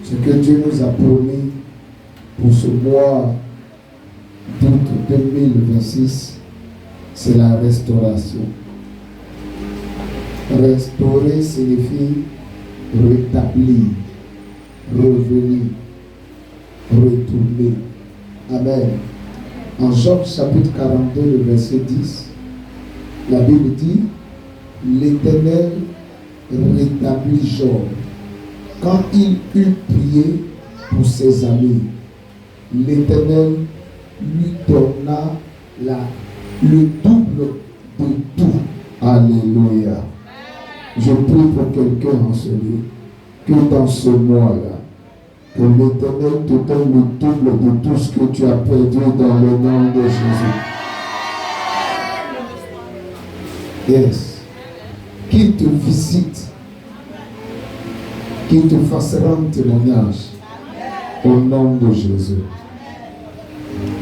Ce que Dieu nous a promis pour ce mois d'août 2026, c'est la restauration. Restaurer signifie rétablir, revenir, retourner. Amen. En Job chapitre 42, le verset 10, la Bible dit, l'Éternel rétablit Job quand il eut prié pour ses amis. L'Éternel lui donna le double de tout. Alléluia. Je prie pour quelqu'un en ce lieu, que dans ce mois-là, que l'Éternel te donne le double de tout ce que tu as perdu dans le nom de Jésus. Yes. Qu'il te visite, qu'il te fasse rendre témoignage au nom de Jésus.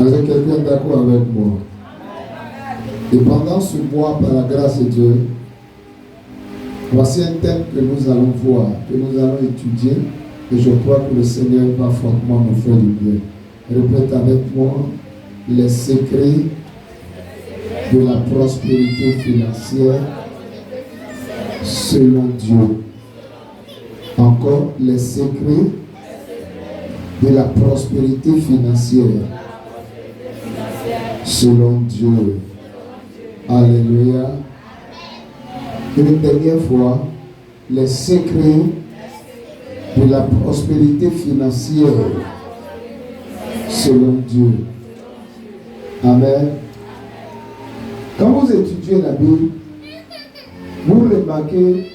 Est-ce que quelqu'un est d'accord avec moi? Et pendant ce mois, par la grâce de Dieu, voici un thème que nous allons voir, que nous allons étudier, et je crois que le Seigneur va fortement nous faire du bien. Répète avec moi, les secrets de la prospérité financière selon Dieu. Encore, les secrets de la prospérité financière selon Dieu. Alléluia. Une dernière fois, les secrets de la prospérité financière selon Dieu. Amen. Quand vous étudiez la Bible, vous remarquez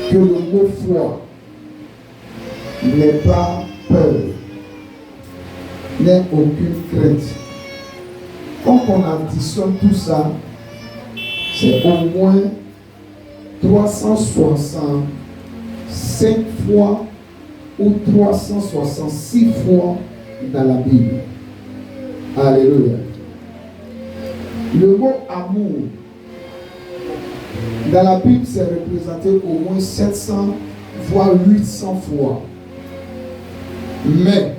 que le mot foi n'est pas peur, n'est aucune crainte. Quand on additionne tout ça, c'est au moins 365 fois ou 366 fois dans la Bible. Alléluia. Le mot amour dans la Bible, c'est représenté au moins 700 voire 800 fois. Mais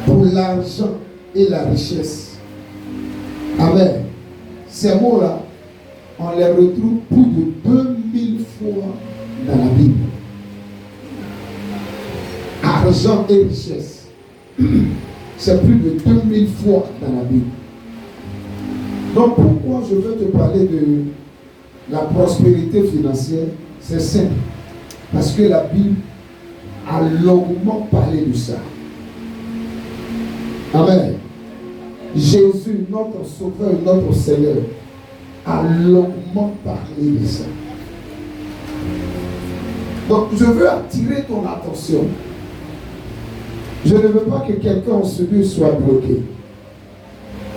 pour l'argent et la richesse, amen, ces mots-là, on les retrouve plus de 2000 fois dans la Bible. Argent et richesse, c'est plus de 2000 fois dans la Bible. Donc pourquoi je veux te parler de la prospérité financière? C'est simple. Parce que la Bible a longuement parlé de ça. Amen. Jésus, notre Sauveur, notre Seigneur, a longuement parlé de ça. Donc je veux attirer ton attention. Je ne veux pas que quelqu'un en ce lieu soit bloqué.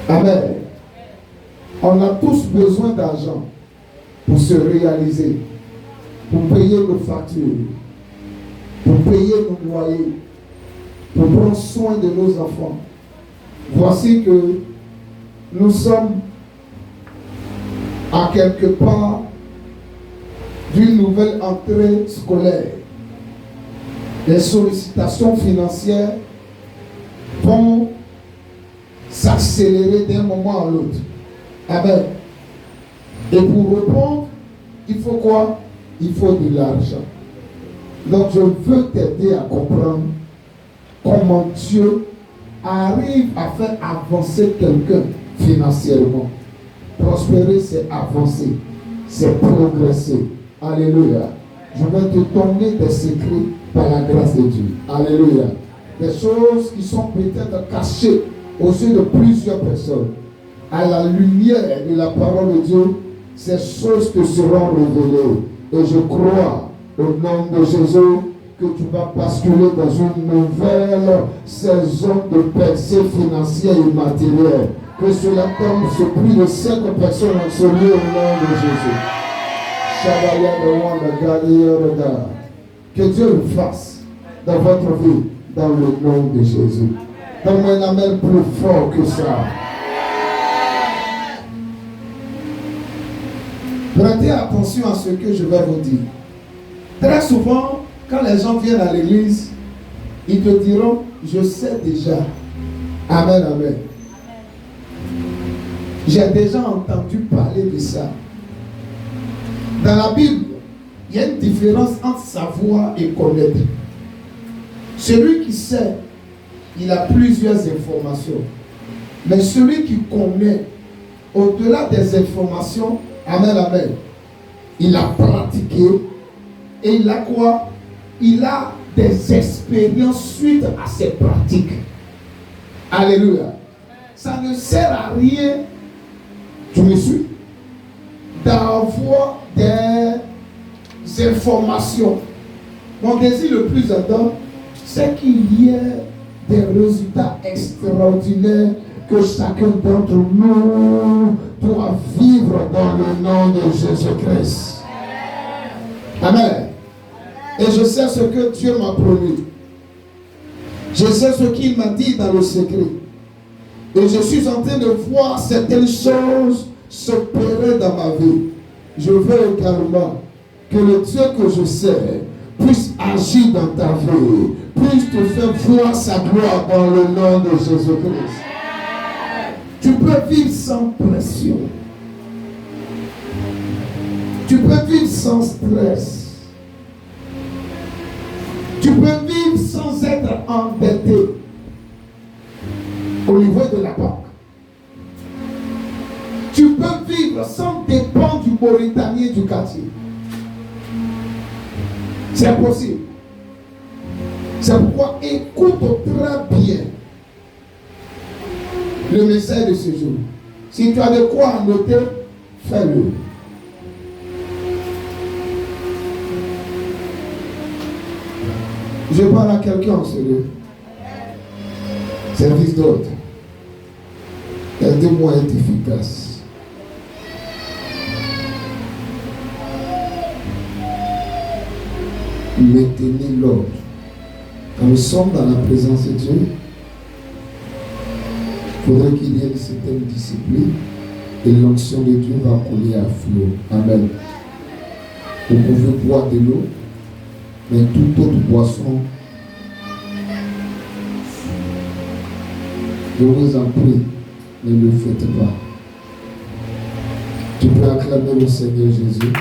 Amen. On a tous besoin d'argent pour se réaliser, pour payer nos factures, pour payer nos loyers, pour prendre soin de nos enfants. Voici que nous sommes à quelque part d'une nouvelle entrée scolaire. Les sollicitations financières vont s'accélérer d'un moment à l'autre. Amen. Et pour répondre, il faut quoi? Il faut de l'argent. Donc je veux t'aider à comprendre comment Dieu arrive à faire avancer quelqu'un financièrement. Prospérer, c'est avancer, c'est progresser. Alléluia. Je vais te donner des secrets par la grâce de Dieu. Alléluia. Des choses qui sont peut-être cachées aux yeux de plusieurs personnes. À la lumière de la parole de Dieu, ces choses te seront révélées. Et je crois, au nom de Jésus, que tu vas basculer dans une nouvelle saison de percée financière et matérielle. Que cela tombe sur plus de 5 personnes en ce lieu au nom de Jésus. Que Dieu le fasse dans votre vie, dans le nom de Jésus. Donne-moi un amen plus fort que ça. Prêtez attention à ce que je vais vous dire. Très souvent, quand les gens viennent à l'église, ils te diront, je sais déjà. Amen, amen. J'ai déjà entendu parler de ça. Dans la Bible, il y a une différence entre savoir et connaître. Celui qui sait, il a plusieurs informations. Mais celui qui connaît, au-delà des informations, amen, amen, il a pratiqué et il a quoi? Il a des expériences suite à ses pratiques. Alléluia. Ça ne sert à rien, tu me suis, d'avoir des informations. Mon désir le plus ardent, c'est qu'il y ait des résultats extraordinaires que chacun d'entre nous doit vivre dans le nom de Jésus-Christ. Amen. Et je sais ce que Dieu m'a promis. Je sais ce qu'il m'a dit dans le secret. Et je suis en train de voir certaines choses s'opérer dans ma vie. Je veux également que le Dieu que je sais puisse agir dans ta vie, puisse te faire voir sa gloire dans le nom de Jésus-Christ. Tu peux vivre sans pression. Tu peux vivre sans stress. Tu peux vivre sans être endetté au niveau de la banque. Tu peux vivre sans dépendre du Mauritanien du quartier. C'est possible. C'est pourquoi écoute très bien le message de ce jour. Si tu as de quoi noter, fais-le. Je parle à quelqu'un en sérieux. Service d'ordre. Aidez-moi à être efficace. Maintenez l'ordre. Quand nous sommes dans la présence de Dieu, il faudrait qu'il y ait une certaine discipline et l'onction de Dieu va couler à flot. Amen. Vous pouvez boire de l'eau, mais toute autre boisson, je vous en prie, ne le faites pas. Tu peux acclamer le Seigneur Jésus.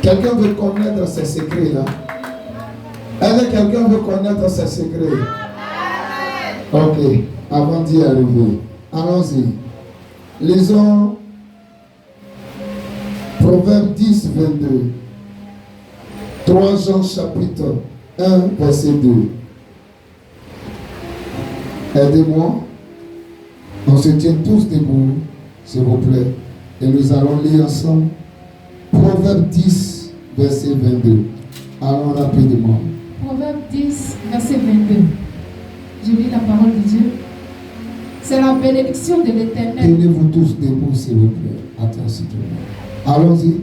Quelqu'un veut connaître ses secrets là? Est-ce que quelqu'un veut connaître ses secrets? Ok, avant d'y arriver, allons-y. Lisons Proverbe 10, 22. 3 Jean chapitre 1, verset 2. Aidez-moi. On se tient tous debout, s'il vous plaît. Et nous allons lire ensemble. Proverbe 10, verset 22. Allons rapidement. Proverbe 10, verset 22. Je lis la parole de Dieu. C'est la bénédiction de l'Éternel. Tenez-vous tous debout, s'il vous plaît. Attends, s'il te plaît. Allons-y.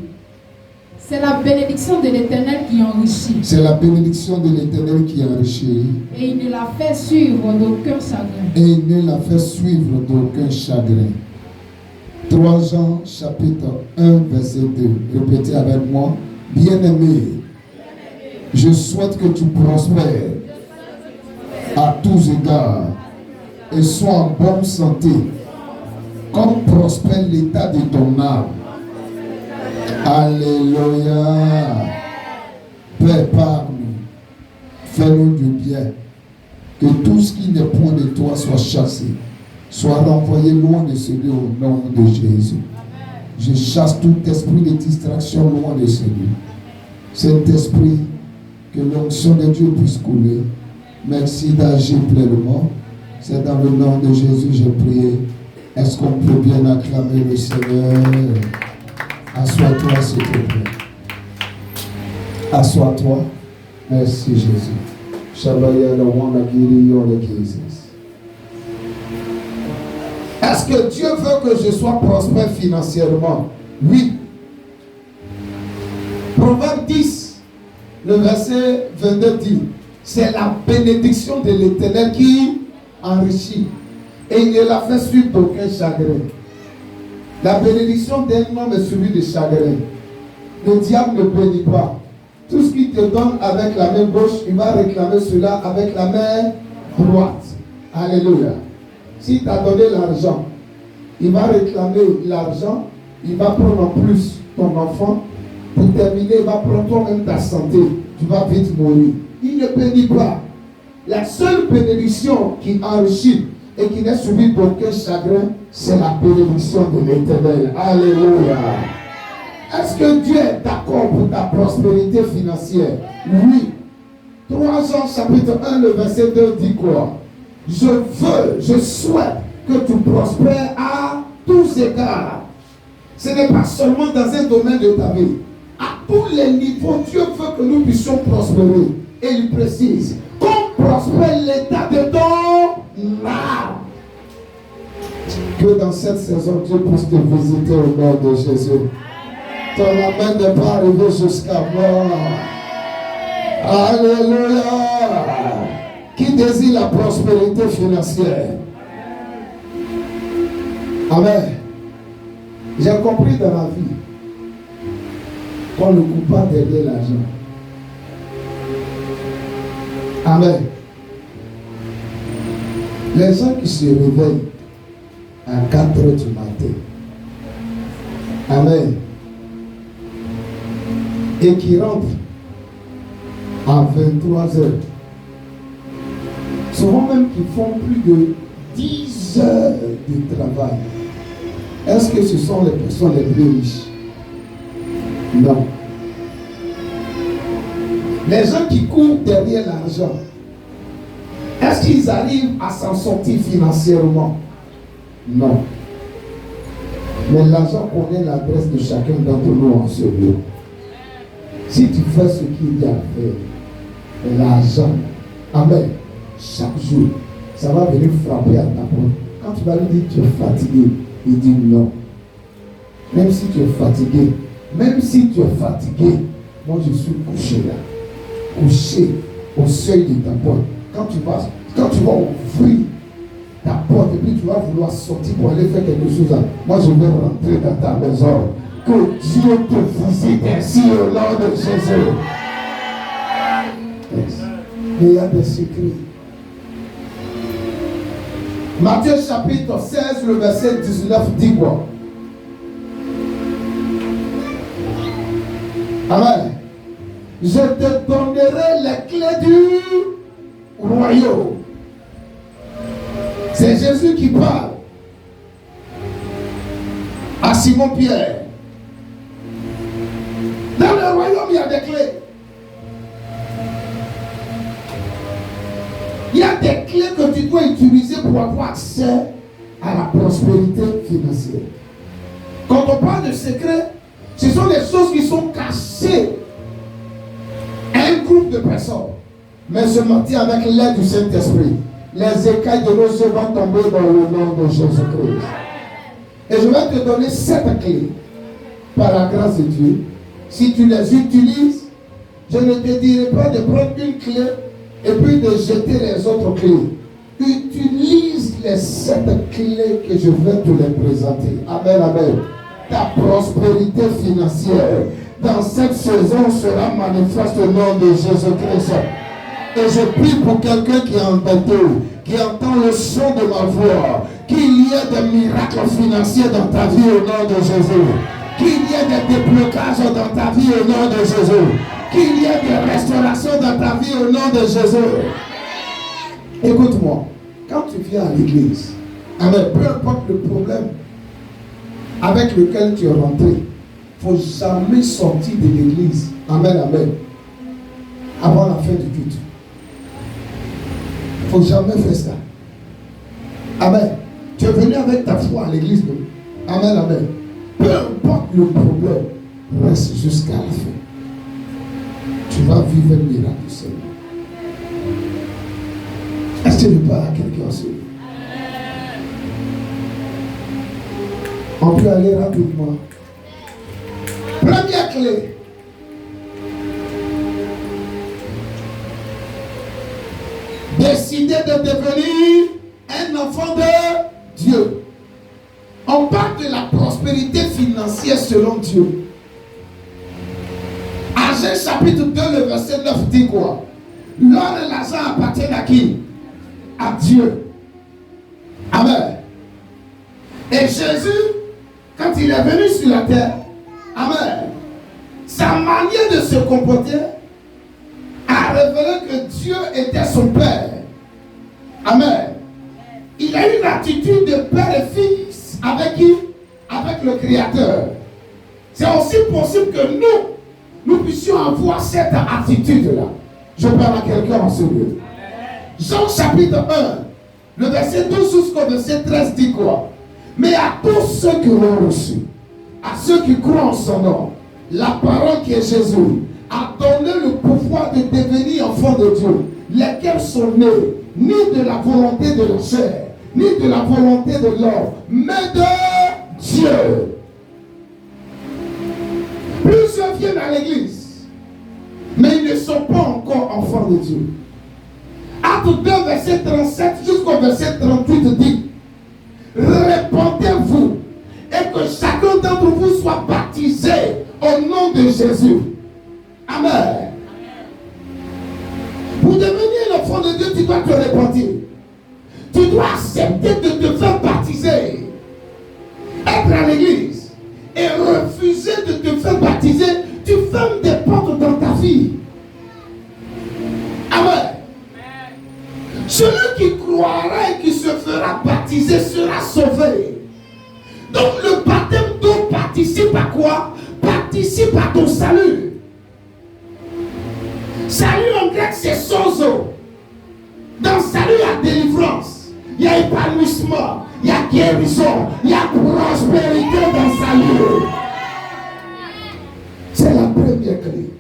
C'est la bénédiction de l'Éternel qui enrichit. C'est la bénédiction de l'Éternel qui enrichit. Et il ne la fait suivre d'aucun chagrin. Et il ne la fait suivre d'aucun chagrin. 3 Jean chapitre 1 verset 2. Répétez avec moi. Bien-aimé, je souhaite que tu prospères à tous égards et sois en bonne santé, comme prospère l'état de ton âme. Alléluia. Père, parle-nous. Fais-nous du bien. Que tout ce qui n'est point de toi soit chassé, soit renvoyé loin de celui au nom de Jésus. Je chasse tout esprit de distraction loin de celui. Saint-Esprit, que l'onction de Dieu puisse couler. Merci d'agir pleinement. C'est dans le nom de Jésus que j'ai prié. Est-ce qu'on peut bien acclamer le Seigneur? Assois-toi, s'il te plaît. Assois-toi. Merci, Jésus. Shabaya the one that give you the cases. Est-ce que Dieu veut que je sois prospère financièrement? Oui. Proverbe 10, le verset 22 dit, c'est la bénédiction de l'Éternel qui enrichit. Et il ne la fait suivre d'aucun chagrin. La bénédiction d'un homme est suivie de chagrin. Le diable ne bénit pas. Tout ce qu'il te donne avec la main gauche, il va réclamer cela avec la main droite. Alléluia. S'il t'a donné l'argent, il va réclamer l'argent, il va prendre en plus ton enfant. Pour terminer, il va prendre toi-même ta santé. Tu vas vite mourir. Il ne bénit pas. La seule bénédiction qui enrichit et qui n'est suivie d'aucun chagrin, c'est la bénédiction de l'Éternel. Alléluia. Est-ce que Dieu est d'accord pour ta prospérité financière? Oui. 3 Jean chapitre 1, le verset 2 dit quoi? Je souhaite que tu prospères à tous égards. Ce n'est pas seulement dans un domaine de ta vie. À tous les niveaux, Dieu veut que nous puissions prospérer. Et il précise, comme prospère l'état de ton âme. Que dans cette saison, Dieu puisse te visiter au nom de Jésus. Ton amen n'est pas arrivé jusqu'à moi. Alléluia. Qui désire la prospérité financière? Amen. J'ai compris dans la vie qu'on ne coupe pas derrière l'argent. Amen. Les gens qui se réveillent à 4 heures du matin, amen, et qui rentrent à 23 heures, souvent même qui font plus de 10 heures de travail. Est-ce que ce sont les personnes les plus riches? Non. Les gens qui courent derrière l'argent, est-ce qu'ils arrivent à s'en sortir financièrement? Non. Mais l'argent connaît l'adresse de chacun d'entre nous en ce lieu. Si tu fais ce qu'il y a à faire, l'argent, amen, chaque jour, ça va venir frapper à ta porte. Quand tu vas lui dire tu es fatigué, il dit non. Même si tu es fatigué, moi je suis couché là, couché au seuil de ta porte. Quand tu vas ouvrir ta porte et puis tu vas vouloir sortir pour aller faire quelque chose là, moi je vais rentrer dans ta maison. Que Dieu te visite ainsi au nom de Jésus. Yes. Mais il y a des secrets. Matthieu chapitre 16, le verset 19 dit quoi? Amen. Je te donnerai les clés du royaume. C'est Jésus qui parle à Simon-Pierre. Dans le royaume, il y a des clés. Il y a des clés que tu dois utiliser pour avoir accès à la prospérité financière. Quand on parle de secret, ce sont des choses qui sont cachées à un groupe de personnes. Mais ce matin, avec l'aide du Saint-Esprit, les écailles de nos yeux vont tomber dans le nom de Jésus-Christ. Et je vais te donner 7 clés par la grâce de Dieu. Si tu les utilises, je ne te dirai pas de prendre une clé et puis de jeter les autres clés. Utilise les 7 clés que je vais te les présenter. Amen, amen. Ta prospérité financière dans cette saison sera manifeste au nom de Jésus-Christ. Et je prie pour quelqu'un qui est entêté, qui entend le son de ma voix, qu'il y ait des miracles financiers dans ta vie au nom de Jésus. Qu'il y ait des déblocages dans ta vie au nom de Jésus. Qu'il y ait des restaurations dans ta vie au nom de Jésus. Écoute-moi, quand tu viens à l'église, avec peu importe le problème avec lequel tu es rentré, il ne faut jamais sortir de l'église. Amen, amen. Avant la fin du culte. Il ne faut jamais faire ça. Amen. Tu es venu avec ta foi à l'église. Amen, amen. Peu importe le problème, reste jusqu'à la fin. Tu vas vivre un miracle du Seigneur. Est-ce que tu parles à quelqu'un en ce lieu? On peut aller rapidement. Première clé. Décider de devenir un enfant de Dieu. On parle de la prospérité financière selon Dieu. Genèse chapitre 2, le verset 9 dit quoi? L'or et l'argent appartiennent à qui? À Dieu. Amen. Et Jésus, quand il est venu sur la terre, amen, sa manière de se comporter a révélé que Dieu était son Père. Amen. Il a une attitude de père et fils avec qui? Avec le Créateur. C'est aussi possible que nous puissions avoir cette attitude-là. Je parle à quelqu'un en ce lieu. Jean chapitre 1, le verset 12 jusqu'au verset 13 dit quoi? Mais à tous ceux qui l'ont reçu, à ceux qui croient en son nom, la parole qui est Jésus a donné le pouvoir de devenir enfants de Dieu, lesquels sont nés ni de la volonté de la chair, ni de la volonté de l'homme, mais de Dieu. Plusieurs viennent à l'église, mais ils ne sont pas encore enfants de Dieu. Acte 2, verset 37 jusqu'au verset 38 dit: répandez-vous et que chacun d'entre vous soit baptisé au nom de Jésus. Amen. Pour devenir l'enfant de Dieu, tu dois te repentir. Tu dois accepter de te faire baptiser. Être à l'église et refuser de te faire baptiser, tu fermes des portes dans ta vie. Amen. Celui qui croira et qui se fera baptiser sera sauvé. Donc le baptême d'eau participe à quoi? Participe à ton salut. Salut en grec c'est sozo. Dans salut il y a délivrance, il y a épanouissement, il y a guérison, il y a prospérité dans salut. C'est la première clé.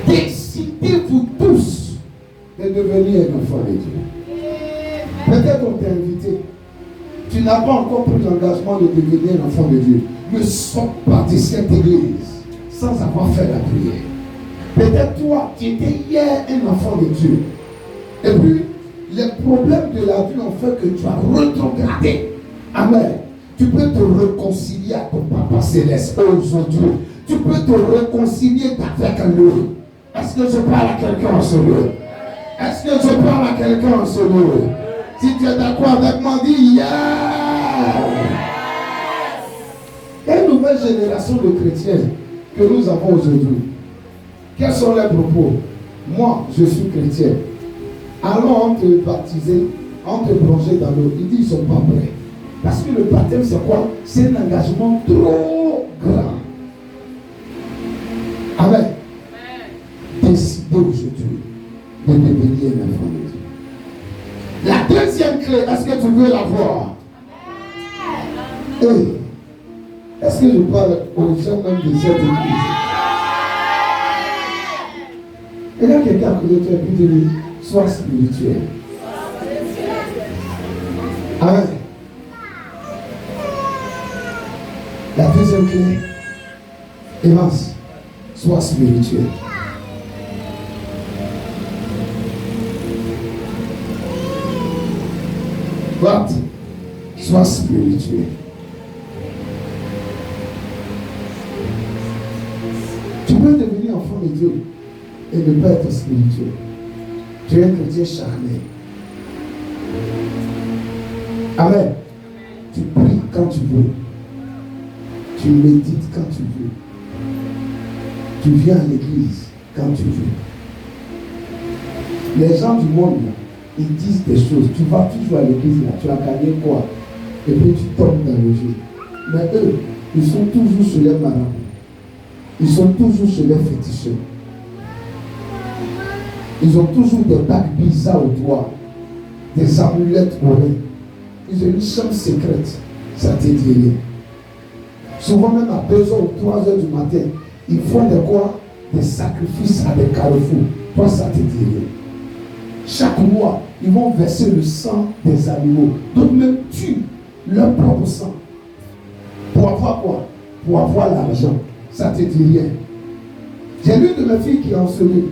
Décidez-vous tous de devenir un enfant de Dieu. Peut-être on t'a invité. Tu n'as pas encore pris l'engagement de devenir un enfant de Dieu. Ne sors pas de cette église sans avoir fait la prière. Peut-être toi, tu étais hier un enfant de Dieu. Et puis, les problèmes de la vie ont fait que tu as rétrogradé. Amen. Tu peux te réconcilier à ton Papa Céleste aujourd'hui. Tu peux te réconcilier avec lui. Est-ce que je parle à quelqu'un en ce lieu? Est-ce que je parle à quelqu'un en ce lieu? Si tu es d'accord avec moi, dis yeah! Il y a une nouvelle génération de chrétiens que nous avons aujourd'hui. Quels sont les propos? Moi, je suis chrétien. Allons te baptiser, on te plonger dans l'eau. Ils disent qu'ils ne sont pas prêts. Parce que le baptême, c'est quoi? C'est un engagement trop grand. Amen. Décidez aujourd'hui de devenir un enfant de Dieu. La deuxième clé, est-ce que tu veux la voir? Hey, est-ce que je parle aux jeunes hommes de cette église? Et là, quelqu'un à côté de toi et dit, sois spirituel. Amen. La deuxième clé, Evans, sois spirituel. What? Sois spirituel. Tu peux devenir enfant de Dieu et ne pas être spirituel. Tu es un chrétien charnel. Amen. Tu pries quand tu veux. Tu médites quand tu veux. Tu viens à l'église quand tu veux. Les gens du monde, ils disent des choses. Tu vas toujours à l'église, là, tu as gagné quoi? Et puis tu tombes dans le jeu. Mais eux, ils sont toujours chez les marabouts. Ils sont toujours chez les féticheurs. Ils ont toujours des bagues bizarres au doigt, des amulettes au rein. Ils ont une chambre secrète. Ça te dit rien. Souvent même à 2h ou 3h du matin, ils font des quoi? Des sacrifices à des carrefours. Toi, ça te dit rien. Chaque mois, ils vont verser le sang des animaux. Donc même tuent leur propre sang. Pour avoir quoi? Pour avoir l'argent. Ça te dit rien. J'ai l'une de mes filles qui est ensevelie.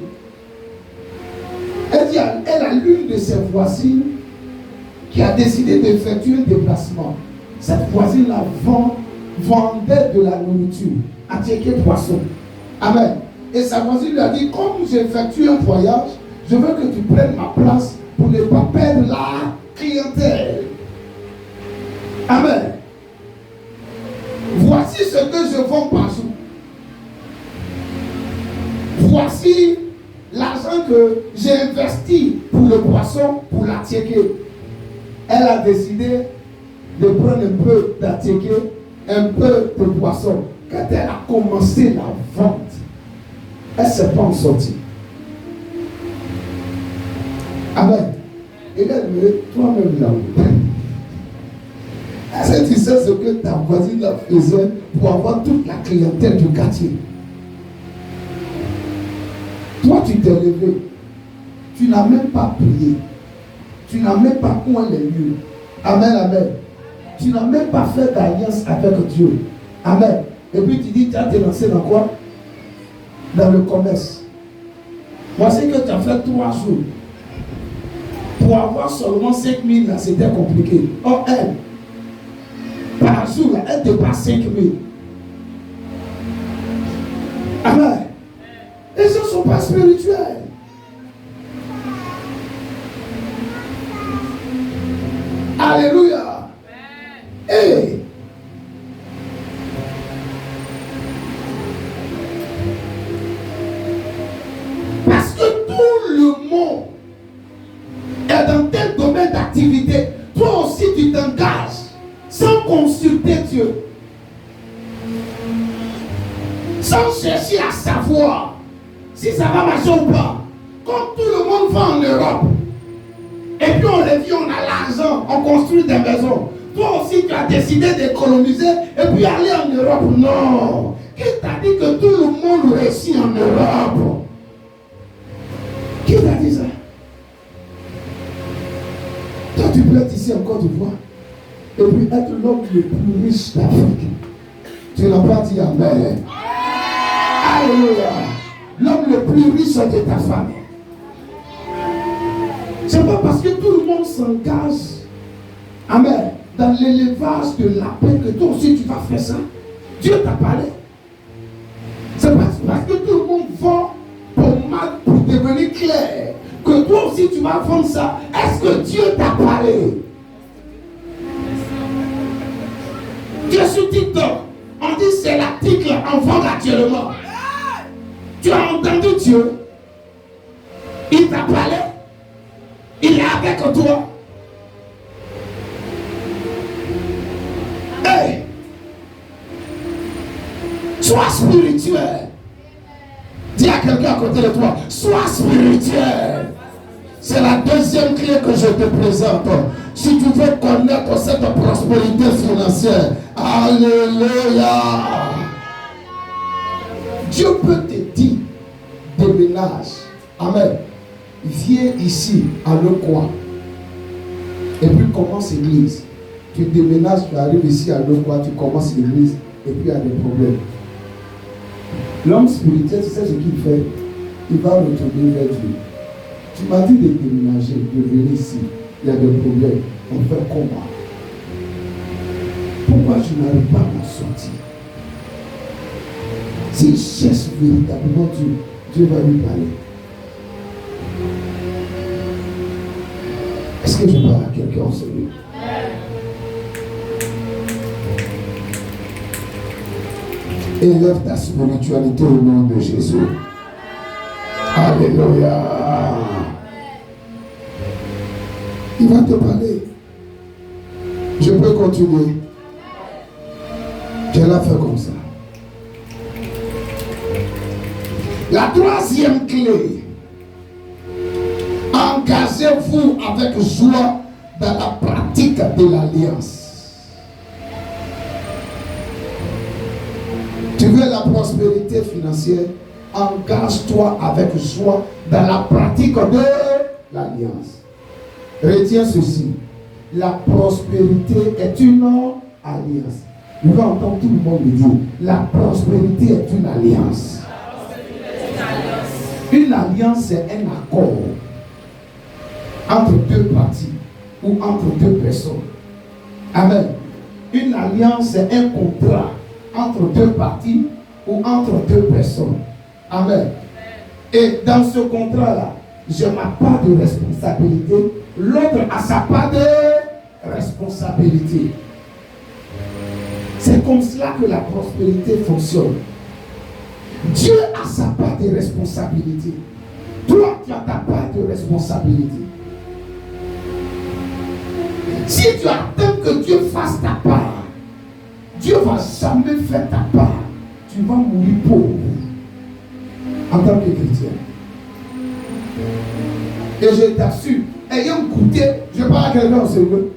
Elle dit, elle a l'une de ses voisines qui a décidé d'effectuer un déplacement. Cette voisine-là vendait de la nourriture à Tchéké Poisson. Amen. Et sa voisine lui a dit, comme j'effectue un voyage, je veux que tu prennes ma place pour ne pas perdre la clientèle. Amen. Voici ce que je vends par jour. Voici l'argent que j'ai investi pour le poisson, pour l'attiéké. Elle a décidé de prendre un peu d'attiéké, un peu de poisson. Quand elle a commencé la vente, elle ne s'est pas en sortie. Amen. Et elle me dit, toi-même là-haut, est-ce que tu sais ce que ta voisine faisait pour avoir toute la clientèle du quartier? Toi, tu t'es levé. Tu n'as même pas prié. Tu n'as même pas coin les lieux. Amen, amen. Tu n'as même pas fait d'alliance avec Dieu. Amen. Et puis tu dis, tu as te lancé dans quoi? Dans le commerce. Voici que tu as fait 3 jours. Pour avoir seulement 5 000, là, c'était compliqué. Or, elle, par jour, elle te passe 5 000. Amen. Les gens ne sont pas spirituels. Alléluia. Et parce que tout le monde est dans tel domaine d'activité, toi aussi tu t'engages sans consulter Dieu, sans chercher à savoir si ça va marcher ou pas. Comme tout le monde va en Europe, et puis on revient, on a l'argent, on construit des maisons. Toi aussi tu as décidé d'économiser et puis aller en Europe. Non. Qui t'a dit que tout le monde réussit en Europe? Qui t'a dit ça? Toi tu peux être ici en Côte d'Ivoire et puis être l'homme le plus riche d'Afrique. Tu n'as pas dit amen. Alléluia. L'homme le plus riche de ta famille. C'est pas parce que tout le monde s'engage, amen, dans l'élevage de la paix que toi aussi tu vas faire ça. Dieu t'a parlé. C'est pas parce que tout le monde vend pommade pour devenir clair que toi aussi tu vas vendre ça. Est-ce que Dieu t'a parlé? Tu es sur TikTok. On dit c'est l'article en vente actuellement. Tu as entendu Dieu? Il t'a parlé? Il est avec toi. Hey! Sois spirituel. Dis à quelqu'un à côté de toi, sois spirituel. C'est la deuxième clé que je te présente. Si tu veux connaître cette prospérité financière, alléluia. Dieu peut te dire, déménage. Amen. Viens ici, à Le Coin. Et puis commence l'église. Tu déménages, tu arrives ici à Le Coin, tu commences l'église. Et puis il y a des problèmes. L'homme spirituel, tu sais ce qu'il fait? Il va retourner vers Dieu. Tu m'as dit de déménager, de venir ici. Il y a des problèmes. On fait comment? Pourquoi je n'arrive pas à m'en sortir? S'il cherche véritablement Dieu, Dieu va lui parler. Est-ce que je parle à quelqu'un en ce lieu? Élève ta spiritualité au nom de Jésus. Alléluia. Il va te parler. Je peux continuer. Je l'ai fait comme ça. La troisième clé. Engagez-vous avec joie dans la pratique de l'alliance. Tu veux la prospérité financière? Engage-toi avec joie dans la pratique de l'alliance. Retiens ceci. La prospérité est une alliance. Je vais entendre tout le monde me dire, la prospérité est une alliance. Une alliance, c'est un accord entre deux parties ou entre deux personnes. Amen. Une alliance, c'est un contrat entre deux parties ou entre deux personnes. Amen. Et dans ce contrat-là, j'ai ma part de responsabilité, l'autre a sa part de responsabilité. C'est comme cela que la prospérité fonctionne. Dieu a sa part de responsabilité. Toi, tu as ta part de responsabilité. Si tu attends que Dieu fasse ta part, Dieu ne va jamais faire ta part. Tu vas mourir pauvre en tant que chrétien. Et je t'assure, ayant goûté, je parle à quelqu'un au sérieux.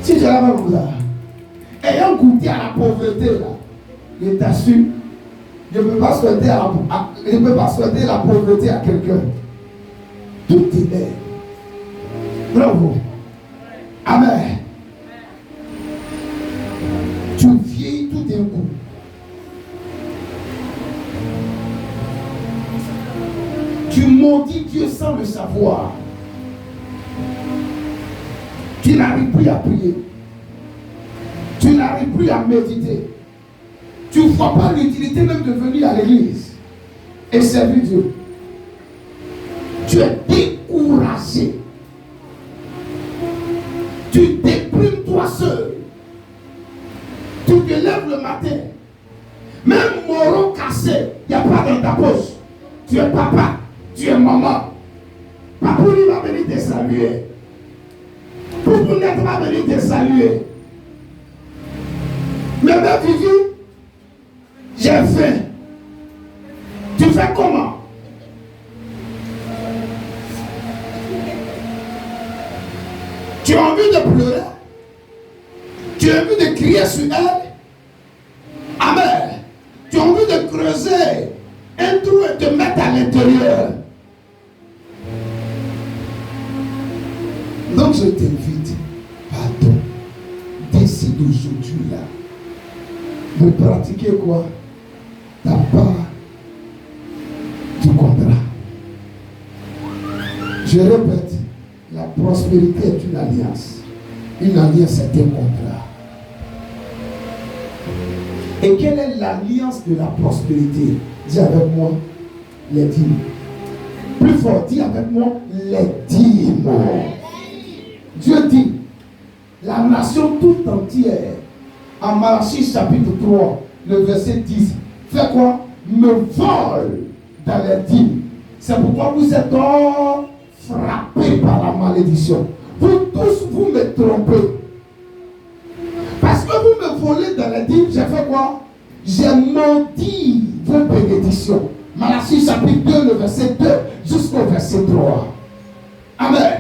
Si je l'avais comme ça, ayant goûté à la pauvreté, là, je t'assure, je ne peux pas souhaiter la pauvreté à quelqu'un. Tout est là. Bravo. Amen. Tu vieillis tout d'un coup. Tu maudis Dieu sans le savoir. Tu n'arrives plus à prier. Tu n'arrives plus à méditer. Tu ne vois pas l'utilité même de venir à l'église et servir Dieu. Tu es découragé. Tu déprimes toi seul. Tu te lèves le matin. Même moron cassé, il n'y a pas dans ta poche. Tu es papa, tu es maman. Papouli va venir te saluer. Poupounette va venir te saluer. Mais ma Vivi, j'ai faim. Tu fais comment? Tu as envie de pleurer? Tu as envie de crier sur elle? Amen. Tu as envie de creuser un trou et te mettre à l'intérieur. Donc je t'invite, pardon, décide aujourd'hui là de pratiquer quoi? Ta part du contrat. Je répète, la prospérité est une alliance. Une alliance, c'est un contrat. Et quelle est l'alliance de la prospérité? Dis avec moi, les dîmes. Plus fort, dis avec moi, les dîmes. Dieu dit, la nation tout entière, en Malachie chapitre 3, le verset 10, fait quoi? Me vole dans les dîmes. C'est pourquoi vous êtes frappés par la malédiction. Vous tous, vous me trompez. Parce que vous me volez dans les dîmes, j'ai fait quoi? J'ai maudit vos bénédictions. Malachie chapitre 2, le verset 2 jusqu'au verset 3. Amen.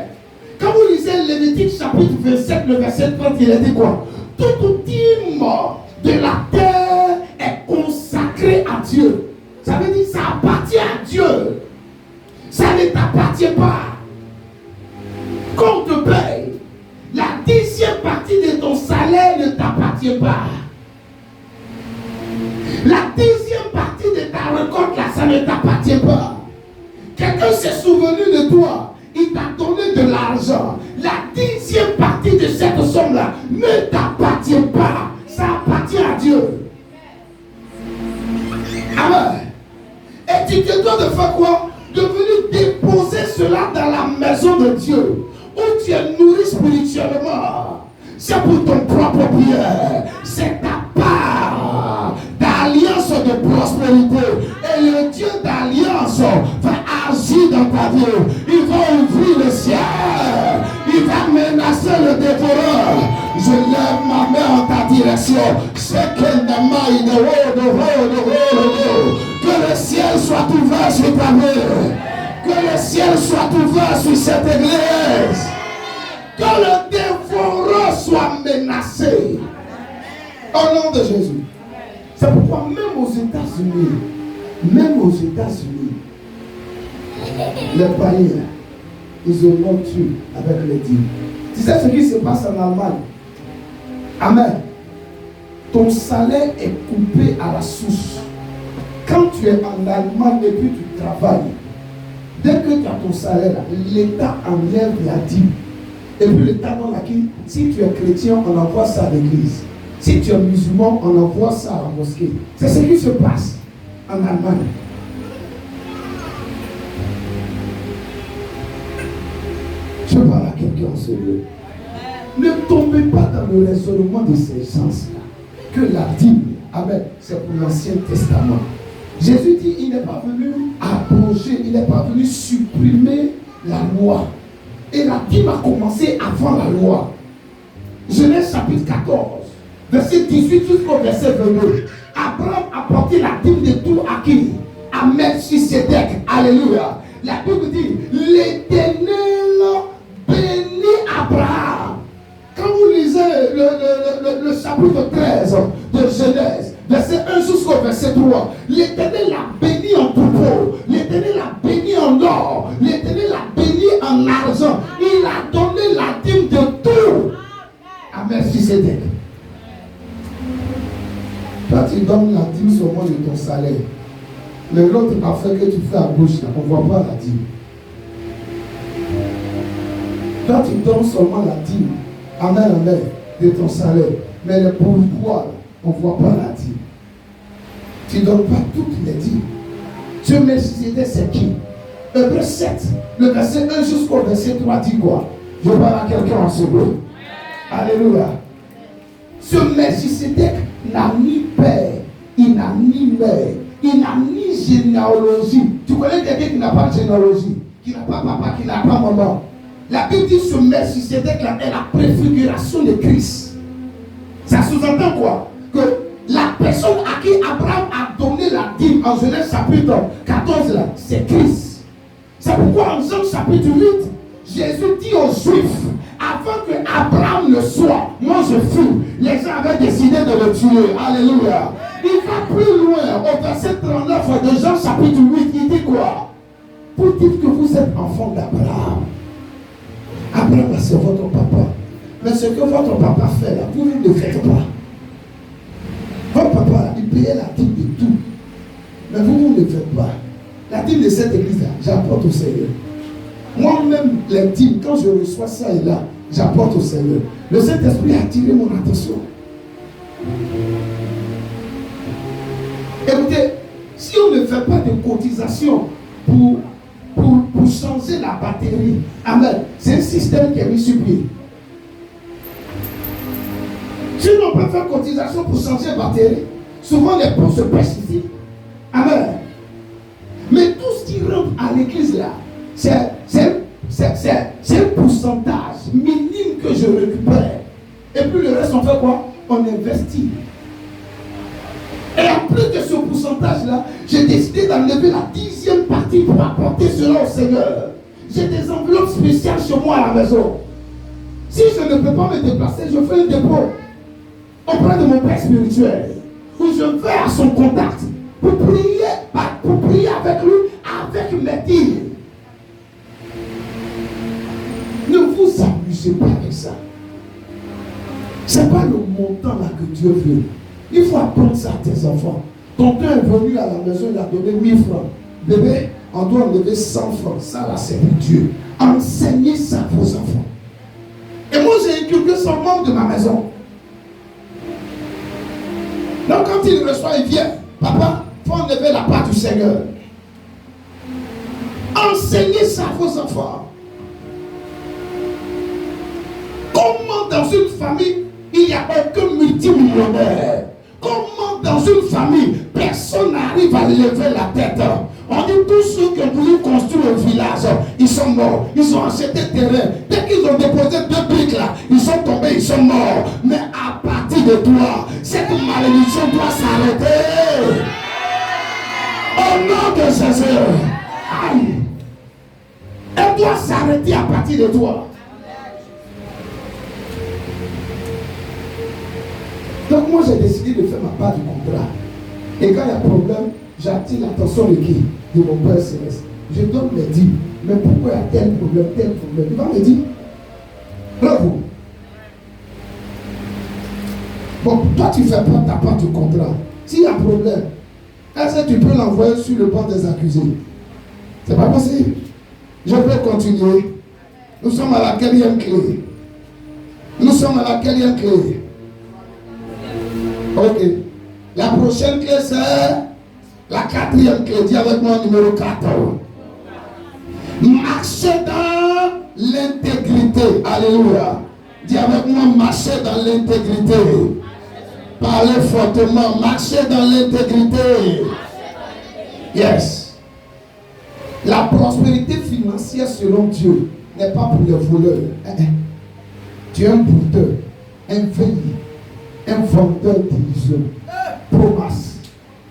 Quand vous lisez Lévitique chapitre 27, le verset 30, il a dit quoi? Toute dîme de la terre est consacrée à Dieu. Ça veut dire que ça appartient à Dieu. Ça ne t'appartient pas. Quand on te paye, la 10e partie de ton salaire ne t'appartient pas. La 10e partie de ta récolte, là, ça ne t'appartient pas. Quelqu'un s'est souvenu de toi. Il t'a donné de l'argent. La 10e partie de cette somme-là ne t'appartient pas. Ça appartient à Dieu. Amen. Et tu te dois de faire quoi? De venir déposer cela dans la maison de Dieu, où tu es nourri spirituellement. C'est pour ton propre bien. C'est ta part d'alliance de prospérité. Et le Dieu d'alliance va agir dans ta vie. Il va ouvrir le ciel. Il va menacer le dévoreur. Je lève ma main en ta direction. Que le ciel soit ouvert sur ta vie. Que le ciel soit ouvert sur cette église. Que le dévoreur soit menacé. Au nom de Jésus. C'est pourquoi même aux États-Unis, les païens, ils ont tué avec les dîmes. Tu sais ce qui se passe en Allemagne? Amen. Ton salaire est coupé à la source. Quand tu es en Allemagne et puis tu travailles, dès que tu as ton salaire, l'État enlève la dîme. Et puis l'État donne à qui? Si tu es chrétien, on envoie ça à l'église. Si tu es musulman, on envoie ça à la mosquée. C'est ce qui se passe en Allemagne. quelqu'un en ce lieu. Ne tombez pas dans le raisonnement de ces gens-là. Que la dîme, amen, c'est pour l'Ancien Testament. Jésus dit, il n'est pas venu abroger, il n'est pas venu supprimer la loi. Et la dîme a commencé avant la loi. Genèse chapitre 14, verset 18 jusqu'au verset 22. Abraham a porté la dîme de tout à qui? À Melchisédek. Alléluia. La Bible dit, l'Éternel bénit Abraham. Quand vous lisez le chapitre 13 de Genèse, verset 1 jusqu'au verset 3, l'Éternel l'a béni en troupeau, l'Éternel l'a béni en or, l'Éternel l'a béni en argent. Il a donné la dîme de tout à Melchisédek. Toi, tu donnes la dîme seulement de ton salaire. Mais l'autre affaire que tu fais à gauche, on ne voit pas la dîme. Toi, tu donnes seulement la dîme. Amen, amen, de ton salaire. Mais les pourboires, on ne voit pas la dîme. Tu ne donnes pas toutes les dîmes. Dieu Melchisédek, c'est qui? Hébreux 7, le verset 1 jusqu'au verset 3 dit quoi? Je parle à quelqu'un en ce lieu. Alléluia. Ce Melchisédek n'a ni père, il n'a ni mère, il n'a ni généalogie. Tu connais quelqu'un qui n'a pas de généalogie, qui n'a pas papa, qui n'a pas maman. La Bible dit ce Melchisédek là est la préfiguration de Christ. Ça sous-entend quoi? Que la personne à qui Abraham a donné la dîme en Genèse chapitre 14 là, c'est Christ. C'est pourquoi en Jean chapitre 8, Jésus dit aux Juifs, avant que Abraham ne soit, moi je fus. Les gens avaient décidé de le tuer. Alléluia. Il va plus loin. Au verset 39 de Jean chapitre 8, il dit quoi? Pour dire que vous êtes enfants d'Abraham. Abraham, c'est votre papa. Mais ce que votre papa fait là, vous ne le faites pas. Votre papa, il payait la dîme de tout. Mais vous ne le faites pas. La dîme de cette église là, j'apporte au Seigneur. Moi-même, les dîmes, quand je reçois ça et là, j'apporte au Seigneur. Le Saint-Esprit a attiré mon attention. Écoutez, si on ne fait pas de cotisation pour changer la batterie, amen, c'est un système qui est mis sur pied. Si on peut faire cotisation pour changer la batterie, souvent les pots se pêchent ici. Amen. Mais tout ce qui rentre à l'église là, c'est un pourcentage minime que je récupère. Et puis le reste, on fait quoi? On investit. Et en plus de ce pourcentage-là, j'ai décidé d'enlever la 10e partie pour apporter cela au Seigneur. J'ai des enveloppes spéciales chez moi à la maison. Si je ne peux pas me déplacer, je fais un dépôt auprès de mon père spirituel, où je vais à son contact pour prier avec lui, avec mes dires. Ne vous amusez pas avec ça. Ce n'est pas le montant là que Dieu veut. Il faut apprendre ça à tes enfants. Ton père est venu à la maison, il a donné 1000 francs. Bébé, on doit enlever 100 francs. Ça là, c'est pour Dieu. Enseignez ça à vos enfants. Et moi, j'ai inculqué son membre de ma maison. Donc, quand il reçoit, il vient. Papa, il faut enlever la part du Seigneur. Enseignez ça à vos enfants. Comment dans une famille, il n'y a aucun multimillionnaire? Comment dans une famille, personne n'arrive à lever la tête? On dit tous ceux qui ont voulu construire un village, ils sont morts. Ils ont acheté terrain. Dès qu'ils ont déposé 2 briques là, ils sont tombés, ils sont morts. Mais à partir de toi, cette malédiction doit s'arrêter. Au nom de Jésus. Aïe. Elle doit s'arrêter à partir de toi. Donc moi j'ai décidé de faire ma part du contrat. Et quand il y a problème, j'attire l'attention de qui? De mon Père Céleste. Je donne mes dîmes. Mais pourquoi il y a tel problème? Il va me dire, bravo. Bon, toi tu fais pas ta part du contrat. S'il y a un problème, est-ce que tu peux l'envoyer sur le banc des accusés? C'est pas possible. Je peux continuer. Nous sommes à la 4e clé. Nous sommes à la 4e clé. Ok. La prochaine clé, c'est la 4e clé. Dis avec moi numéro 4. Marcher dans l'intégrité. Alléluia. Dis avec moi, marcher dans l'intégrité. Parlez fortement, marcher dans l'intégrité. Yes. La prospérité financière selon Dieu n'est pas pour les voleurs. Tu es un porteur, un veilleur, un vendeur d'illusions. Promesse.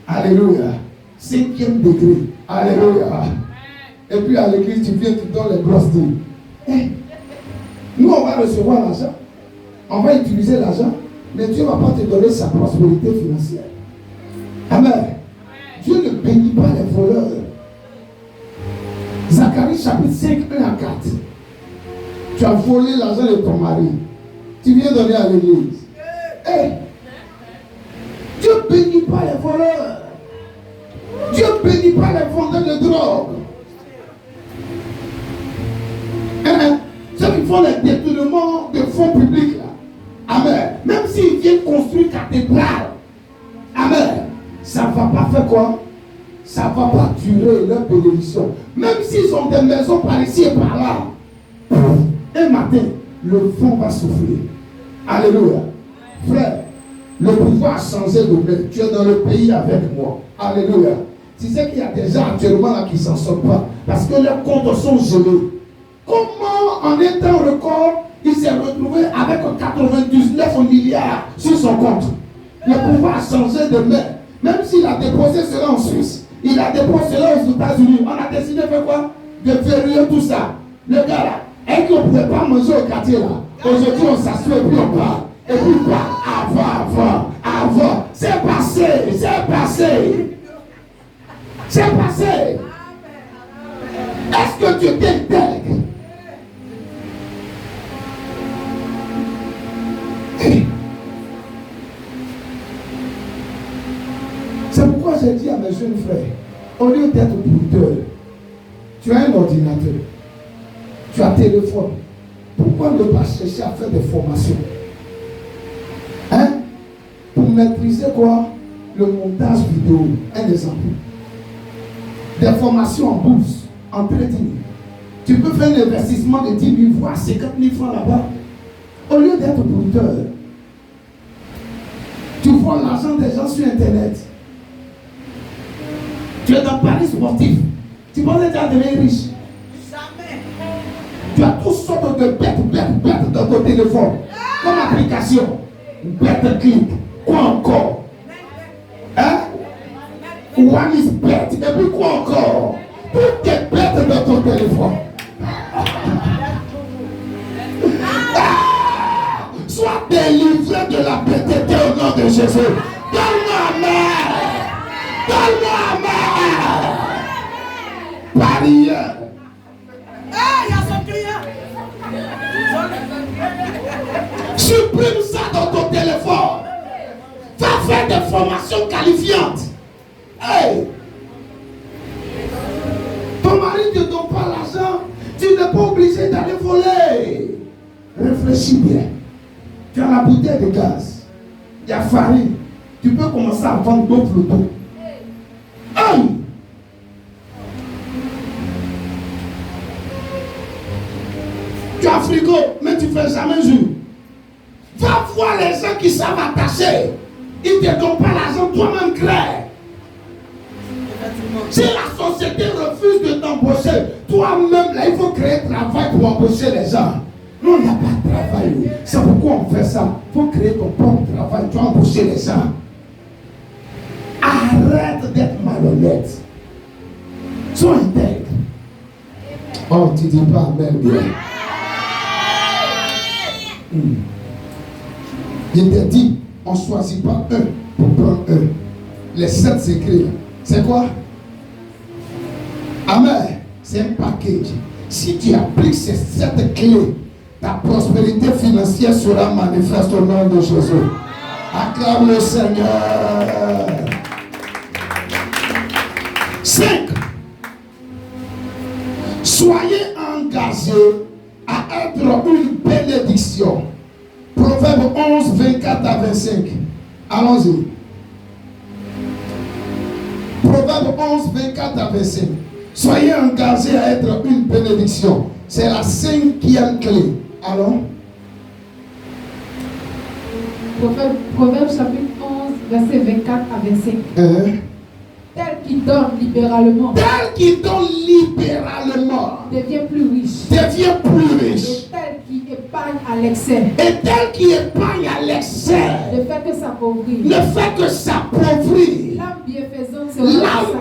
Alléluia. 5e degré. Alléluia. Et puis à l'église, tu viens, tu donnes les grosses dîmes. Nous, on va recevoir l'argent. On va utiliser l'argent. Mais Dieu ne va pas te donner sa prospérité financière. Amen. Dieu ne bénit pas les voleurs. Zacharie chapitre 5, 1 à 4. Tu as volé l'argent de ton mari. Tu viens donner à l'église. Dieu ne bénit pas les voleurs. Dieu ne bénit pas les vendeurs de drogue. Ceux qui font les détournements de fonds publics là. Amen. Même s'ils viennent construire cathédrale. Amen. Ça ne va pas faire quoi? Ça ne va pas durer leur bénédiction. Même s'ils ont des maisons par ici et par là. Un matin, le fond va souffler. Alléluia. Frère, le pouvoir a changé de main. Tu es dans le pays avec moi. Alléluia. Tu sais qu'il y a des gens actuellement là qui ne s'en sortent pas. Parce que leurs comptes sont gelés. Comment en un temps record, il s'est retrouvé avec 99 milliards sur son compte? Le pouvoir a changé de main. Même s'il a déposé cela en Suisse, il a déposé cela aux États-Unis. On a décidé de faire quoi? De verrouiller tout ça. Le gars là, et qu'on ne pouvait pas manger au quartier là. Aujourd'hui, on s'assoit et puis on parle. Et puis on parle. Avant. C'est passé. Est-ce que tu t'intègres? C'est pourquoi j'ai dit à mes jeunes frères, au lieu d'être brouteur, tu as un ordinateur, tu as un téléphone. Pourquoi ne pas chercher à faire des formations? Pour maîtriser quoi? Le montage vidéo. Un exemple. Des formations en bourse, en trading. Tu peux faire un investissement de 10 000 voire 50 000 francs là-bas. Au lieu d'être brouteur, tu vois l'argent des gens sur Internet. Tu es dans Paris sportif. Tu penses que tu vas devenir riche. Jamais. Tu as toutes sortes de bêtes dans ton téléphone. Comme application. Bête click. Quoi encore? One is bet. Et puis quoi encore? Toutes tes bêtes dans ton téléphone. Sois délivré de la bêteté au nom de Jésus. Donne-moi amen. Barrière. Il y a son client. Supprime ça dans ton téléphone. Va faire des formations qualifiantes. Ton mari ne te donne pas l'argent. Tu n'es pas obligé d'aller voler. Réfléchis bien. Tu as la bouteille de gaz. Il y a farine. Tu peux commencer à vendre d'autres photos. Tu as frigo, mais tu ne fais jamais jus. Va voir les gens qui savent attacher. Ils ne te donnent pas l'argent, toi-même crée. Si la société refuse de t'embaucher, toi-même là, il faut créer travail pour embaucher les gens. Non, il n'y a pas de travail. C'est pourquoi on fait ça. Il faut créer ton propre travail, tu vas embaucher les gens. Arrête d'être malhonnête. Sois intègre. Oh, tu dis pas amen bien. Je t'ai dit, on ne choisit pas un pour prendre un. Les 7 secrets, c'est quoi? Amen. C'est un package. Si tu appliques ces 7 clés, ta prospérité financière sera manifeste au nom de Jésus. Acclame le Seigneur. 5. Soyez engagés à être une bénédiction. Proverbe 11, 24 à 25. Allons-y. Proverbe 11, 24 à 25. Soyez engagés à être une bénédiction. C'est la cinquième clé. Allons. Proverbe chapitre 11, verset 24 à 25. Tel qui donne libéralement devient plus riche. Et tel qui épargne à l'excès ne fait que s'appauvrir. L'âme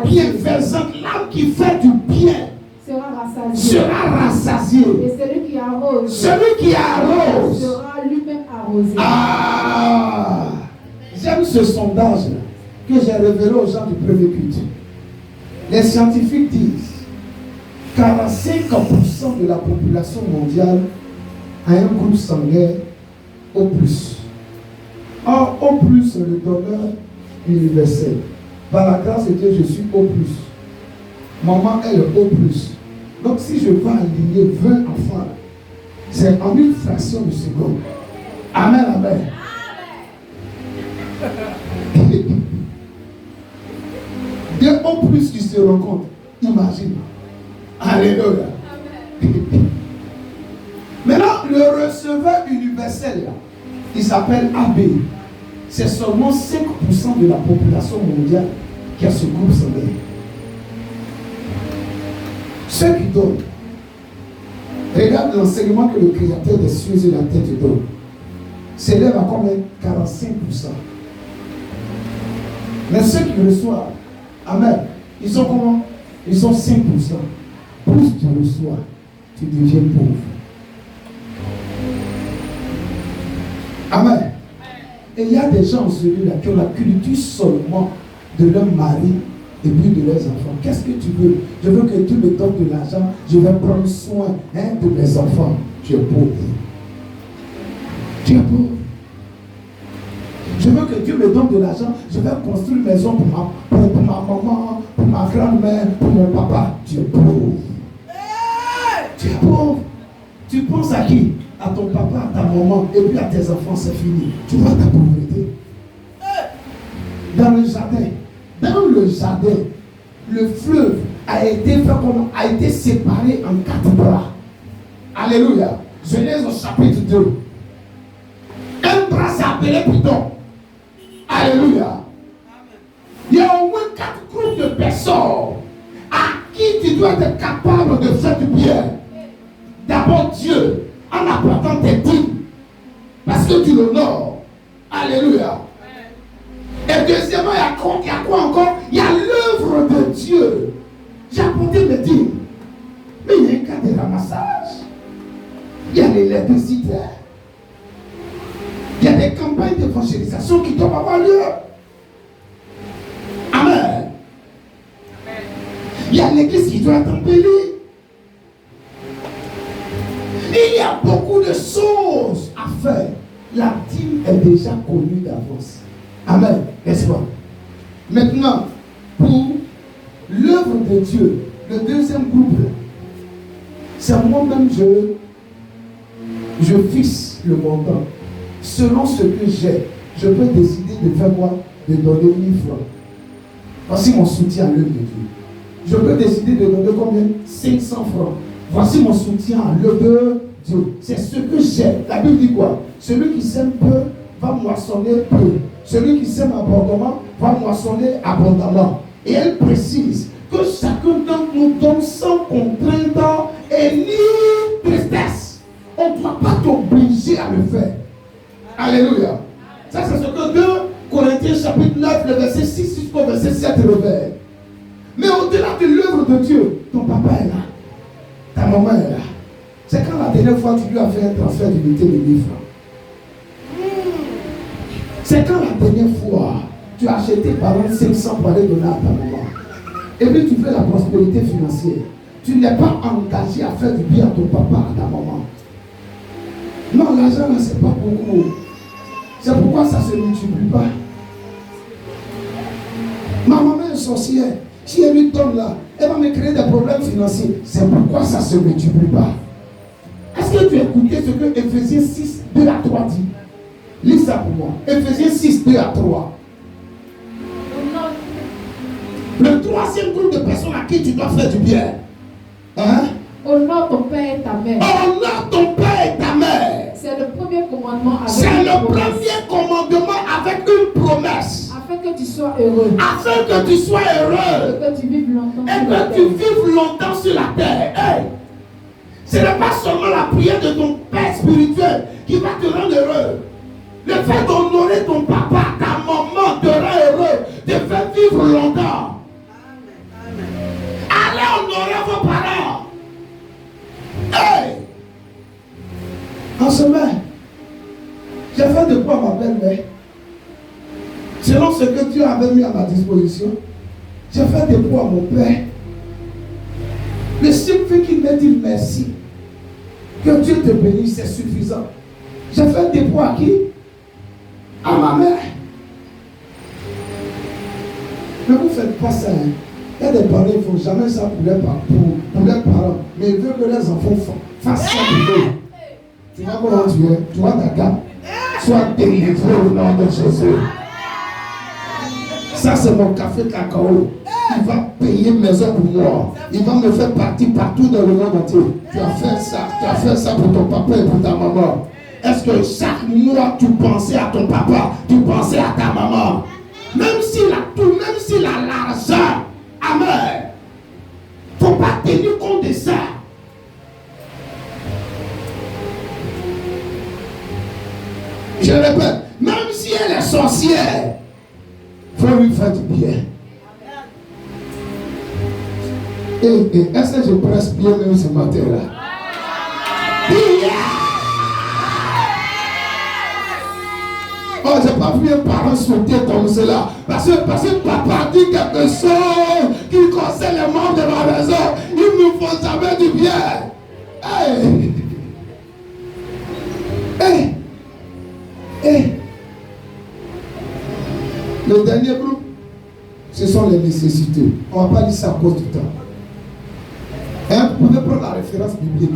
bienfaisante l'âme qui fait du bien sera rassasiée. Et celui qui arrose sera lui-même arrosé. Ah, j'aime ce sondage que j'ai révélé aux gens du premier culte. Les scientifiques disent 45% de la population mondiale a un groupe sanguin O+. Or, O+, c'est le donneur universel. Par la grâce de Dieu, je suis O+. Maman est le O+. Donc, si je veux aligner 20 enfants, c'est en une fraction de seconde. Amen, amen. Deux O+ qui se rencontrent. Imagine. Alléluia. Maintenant, le receveur universel, là, il s'appelle AB. C'est seulement 5% de la population mondiale qui a ce groupe sanguin. Ceux qui donnent, regarde l'enseignement que le Créateur des cieux et de la terre donne. S'élève à combien? 45%. Mais ceux qui reçoivent, amen, ils sont comment? Ils sont 5%. Plus tu reçois, tu deviens pauvre. Amen. Et il y a des gens, celui-là, qui ont la culture seulement de leur mari et puis de leurs enfants. Qu'est-ce que tu veux? Je veux que tu me donnes de l'argent, je vais prendre soin de mes enfants. Tu es pauvre. Tu es pauvre. Je veux que Dieu me donne de l'argent, je vais construire une maison pour ma maman, pour ma grand-mère, pour mon papa. Tu es pauvre. Tu es pauvre. Tu penses à qui? À ton papa, à ta maman, et puis à tes enfants, c'est fini. Tu vois ta pauvreté. Dans le jardin, le fleuve a été séparé en 4 bras. Alléluia. Genèse au chapitre 2. Un bras s'est appelé Python. Alléluia. Il y a au moins 4 groupes de personnes à qui tu dois être capable de faire du bien. D'abord Dieu, en apportant tes dîmes, parce que tu l'honores. Alléluia. Et deuxièmement, il y a quoi encore? Il y a l'œuvre de Dieu. J'ai apporté mes dîmes. Mais il y a un cas de ramassage. Il y a l'électricité. Il y a des campagnes d'évangélisation qui doivent avoir lieu. Amen. Il y a l'église qui doit être embellie. Il y a beaucoup de choses à faire. La dîme est déjà connue d'avance. Amen. N'est-ce pas? Maintenant, pour l'œuvre de Dieu, le deuxième groupe, c'est moi-même, je fixe le montant. Selon ce que j'ai, je peux décider de faire quoi? De donner 1000 francs. Voici mon soutien à l'œuvre de Dieu. Je peux décider de donner combien? 500 francs. Voici mon soutien à l'œuvre de Dieu. C'est ce que j'ai. La Bible dit quoi? Celui qui sème peu va moissonner peu. Celui qui sème abondamment va moissonner abondamment. Et elle précise que chacun d'entre nous donne sans contrainte et ni tristesse. On ne doit pas t'obliger à le faire. Alléluia. Ça, c'est ce que 2 Corinthiens chapitre 9, le verset 6 jusqu'au verset 7 révèle. Mais au-delà de l'œuvre de Dieu, ton papa est là. Ta maman est là. C'est quand la dernière fois tu lui as fait un transfert d'unité de 1000 francs. C'est quand la dernière fois tu as acheté par exemple 500 pour aller donner à ta maman. Et puis tu fais la prospérité financière. Tu n'es pas engagé à faire du bien à ton papa, à ta maman. Non, l'argent là, c'est pas beaucoup. C'est pourquoi ça ne se multiplie pas. Ma maman est sorcière. Si elle lui donne là, elle va me créer des problèmes financiers. C'est pourquoi ça ne se multiplie pas. Est-ce que tu as écouté ce que Ephésiens 6, 2 à 3 dit? Lis ça pour moi. Ephésiens 6, 2 à 3. Le troisième groupe de personnes à qui tu dois faire du bien. Hein? Honore ton père et ta mère. Honore ton père et ta mère. C'est le premier commandement avec C'est une le promesse. premier commandement avec une promesse. Afin que tu sois heureux. Afin que tu sois Et heureux. que tu vives longtemps Et sur la que tu terre. vives longtemps sur la terre. Hey. Ce n'est pas seulement la prière de ton père spirituel qui va te rendre heureux. Le fait d'honorer ton papa, ta maman te rend heureux, te fait vivre longtemps. Allez honorer vos parents. Hey! En semaine, j'ai fait de quoi ma belle-mère? Selon ce que Dieu avait mis à ma disposition, j'ai fait de quoi à mon père? Le simple fait qu'il m'a dit merci. Que Dieu te bénisse, c'est suffisant. J'ai fait des poids à qui? À ma mère. Mais vous ne faites pas ça. Hein. Il y a des parents, ils ne font jamais ça pour leurs parents. Mais ils veulent que les enfants fassent ça pour eux. Tu vois comment tu es? Tu vois ta gamme? Sois délivré au nom de Jésus. Ça, c'est mon café cacao. Il va payer maison pour moi. Il va me faire partie partout dans le monde entier. Tu as fait ça. Tu as fait ça pour ton papa et pour ta maman. Est-ce que chaque mois tu pensais à ton papa, tu pensais à ta maman? Même s'il a tout, même s'il a l'argent. Amen. Il ne faut pas tenir compte de ça. Je répète, même si elle est sorcière, il faut lui faire du bien. Est-ce que je presse bien même ce matin-là? Oh, je n'ai pas vu un parent sauter comme cela. Parce que papa dit quelque chose qui concerne les membres de ma maison. Ils ne me font jamais du bien. Hey. Hey. Hey. Le dernier groupe, ce sont les nécessités. On ne va pas dire ça à cause du temps. Hein? Vous pouvez prendre la référence biblique.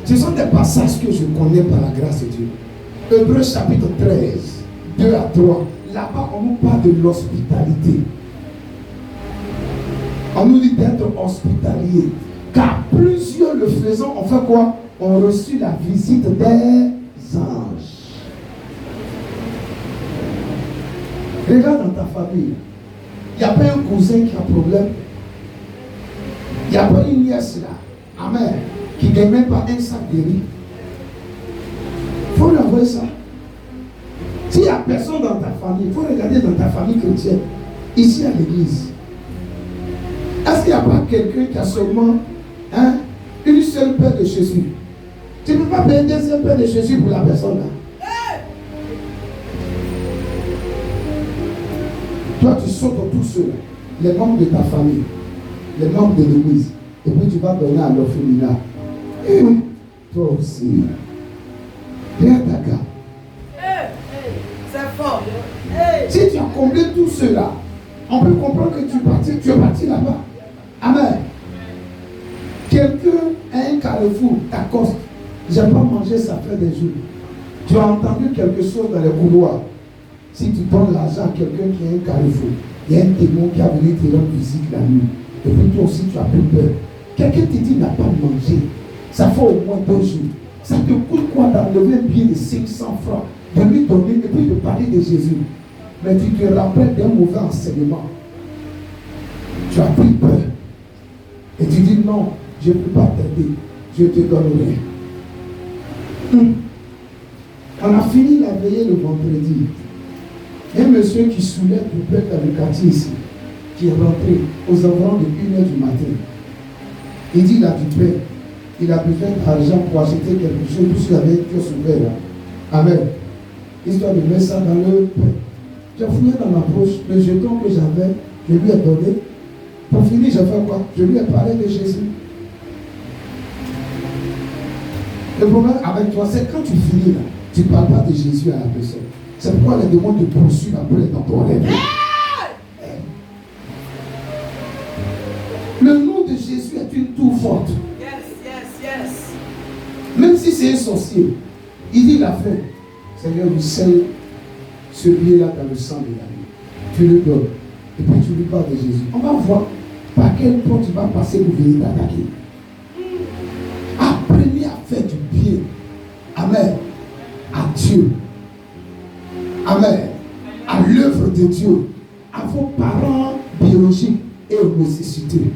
Ce sont des passages que je connais par la grâce de Dieu. Hébreux chapitre 13, 2 à 3. Là-bas, on nous parle de l'hospitalité. On nous dit d'être hospitalier. Car plusieurs le faisant, on fait quoi? On reçut la visite des anges. Regarde dans ta famille. Il n'y a pas un cousin qui a problème. Il n'y a pas une nièce là. Amen. Qui ne gagne même pas un sac de riz. Il faut lui envoyer ça. S'il n'y a personne dans ta famille, il faut regarder dans ta famille chrétienne. Ici à l'église. Est-ce qu'il n'y a pas quelqu'un qui a seulement une seule paire de chaussures? Tu ne peux pas payer une deuxième paire de chaussures pour la personne là. Toi, tu sautes tout seul, les membres de ta famille, les membres de l'église, et puis tu vas donner à l'orphelinat. Et toi aussi. Regarde ta gamme. C'est fort. Si tu as comblé tout cela, on peut comprendre que tu es parti là-bas. Amen. Quelqu'un à un carrefour t'accoste. J'ai pas mangé, ça fait des jours. Tu as entendu quelque chose dans les couloirs. Si tu donnes l'argent à quelqu'un qui a un carrefour, il y a un témoin qui a venu te rendre visite la nuit. Et puis toi aussi, tu as plus peur. Quelqu'un te dit n'a pas mangé. Ça fait au moins 2 jours. Ça te coûte quoi d'enlever un billet de 500 francs, de lui donner et puis de parler de Jésus. Mais tu te rappelles d'un mauvais enseignement. Tu as pris peur. Et tu dis non, je ne peux pas t'aider. Je te donnerai. On a fini la veillée le vendredi. Un monsieur qui soulève du peuple dans le quartier ici, qui est rentré aux environs de 1h du matin. Il dit il a du pain. Il a besoin d'argent pour acheter quelque chose, puisqu'il avait un kiosque ouvert là. Amen. Histoire de mettre ça dans le pain. J'ai fouillé dans ma poche, le jeton que j'avais, je lui ai donné. Pour finir, j'ai fait quoi? Je lui ai parlé de Jésus. Le problème avec toi, c'est quand tu finis là, tu ne parles pas de Jésus à la personne. C'est pourquoi les démons te poursuivent après dans ton rêve. Le nom de Jésus est une tour forte. Yes. Même si c'est un sorcier, il dit la fin. Seigneur, il scelle ce billet-là dans le sang de la vie. Tu le donnes. Et puis tu lui parles de Jésus. On va voir par quel point tu vas passer pour venir t'attaquer. Amen. À Dieu. Amen. À l'œuvre de Dieu. À vos parents biologiques et aux nécessités.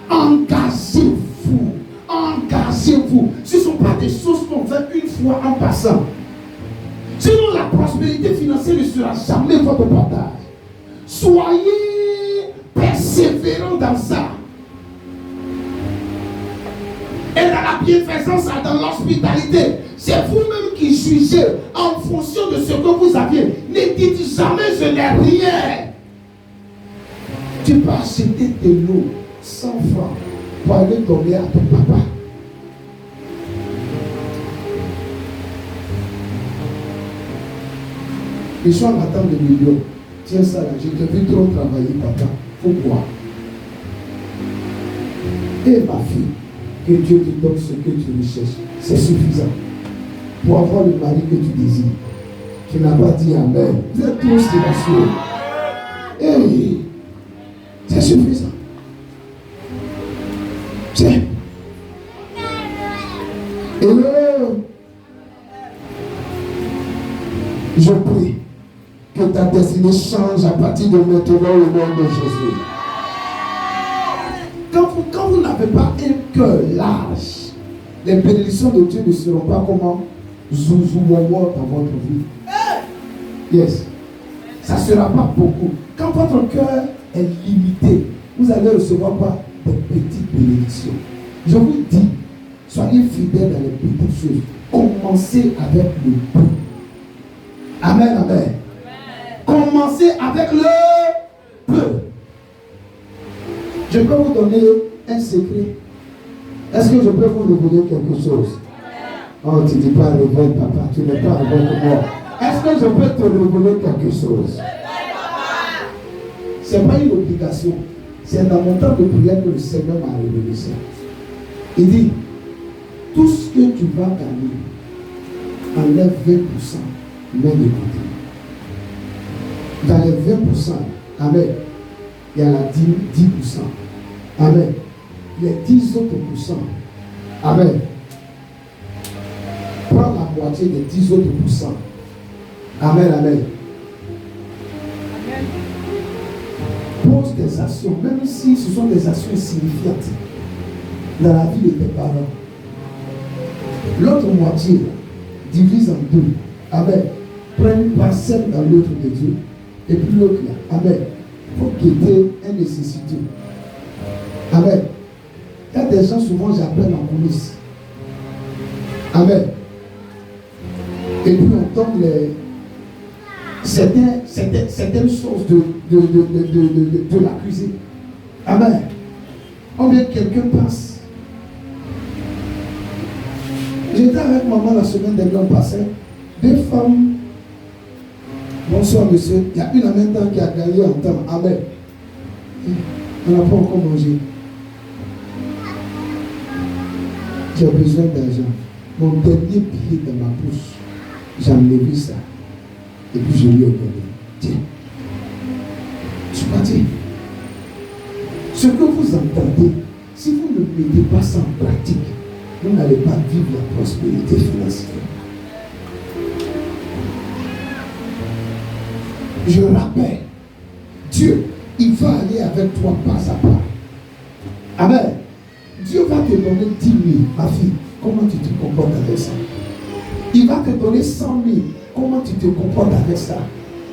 Engagez-vous. Engagez-vous. Ce ne sont pas des choses qu'on fait une fois en passant. Sinon, la prospérité financière ne sera jamais votre partage. Soyez persévérants dans ça. Et dans la bienfaisance, dans l'hospitalité, c'est vous-même qui jugez en fonction de ce que vous aviez. Ne dites jamais je n'ai rien. Tu peux acheter de l'eau 100 francs pour aller donner à ton papa. Ils sont en attente de millions. Tiens ça là, je t'ai vu trop travailler, papa. Faut boire. Et ma fille, que Dieu te donne ce que tu recherches. C'est suffisant. Pour avoir le mari que tu désires. Tu n'as pas dit Amen. Vous êtes tous silencieux. Hey, c'est suffisant. Tiens. Hello. Je prie que ta destinée change à partir de maintenant au nom de Jésus. Quand vous n'avez pas un cœur large, les bénédictions de Dieu ne seront pas comment zouzou dans votre vie. Yes. Ça ne sera pas beaucoup. Quand votre cœur est limité, vous allez recevoir pas des petites bénédictions. Je vous dis, soyez fidèles dans les petites choses. Commencez avec le peu. Amen, amen. Commencez avec le peu. Je peux vous donner un secret. Est-ce que je peux vous révéler quelque chose? Oh, tu ne dis pas révèle, papa, tu n'es pas avec moi. Est-ce que je peux te révéler quelque chose? Ce n'est pas une obligation. C'est dans mon temps de prière que le Seigneur m'a révélé ça. Il dit, tout ce que tu vas gagner, enlève 20%, mets de côté. Dans les 20%, amen, il y a la 10%. Amen. Les 10 autres pourcents. Amen. Prends la moitié des 10 autres pourcents. Amen, amen. Pose des actions, même si ce sont des actions signifiantes dans la vie de tes parents. L'autre moitié, divise en deux. Amen. Prends une parcelle dans l'autre de Dieu. Et puis l'autre là. Amen. Il faut guetter un nécessité. Amen. Il y a des gens, souvent j'appelle en coulisses. Amen. Et puis on donne certaines choses de la cuisine. Amen. Ou bien quelqu'un passe. J'étais avec maman la semaine dernière, on passait. Deux femmes. Bonsoir monsieur. Il y a une en même temps qui a gagné en temps. Amen. On n'a pas encore mangé. J'ai besoin d'argent. Mon dernier billet dans ma bouche, j'en ai vu ça. Et puis je lui ai donné. Tiens. Tu m'as dit. Ce que vous entendez, si vous ne mettez pas ça en pratique, vous n'allez pas vivre la prospérité financière. Je rappelle, Dieu, il va aller avec toi pas à pas. Amen. Dieu va te donner 10 000, ma fille. Comment tu te comportes avec ça? Il va te donner 100 000. Comment tu te comportes avec ça?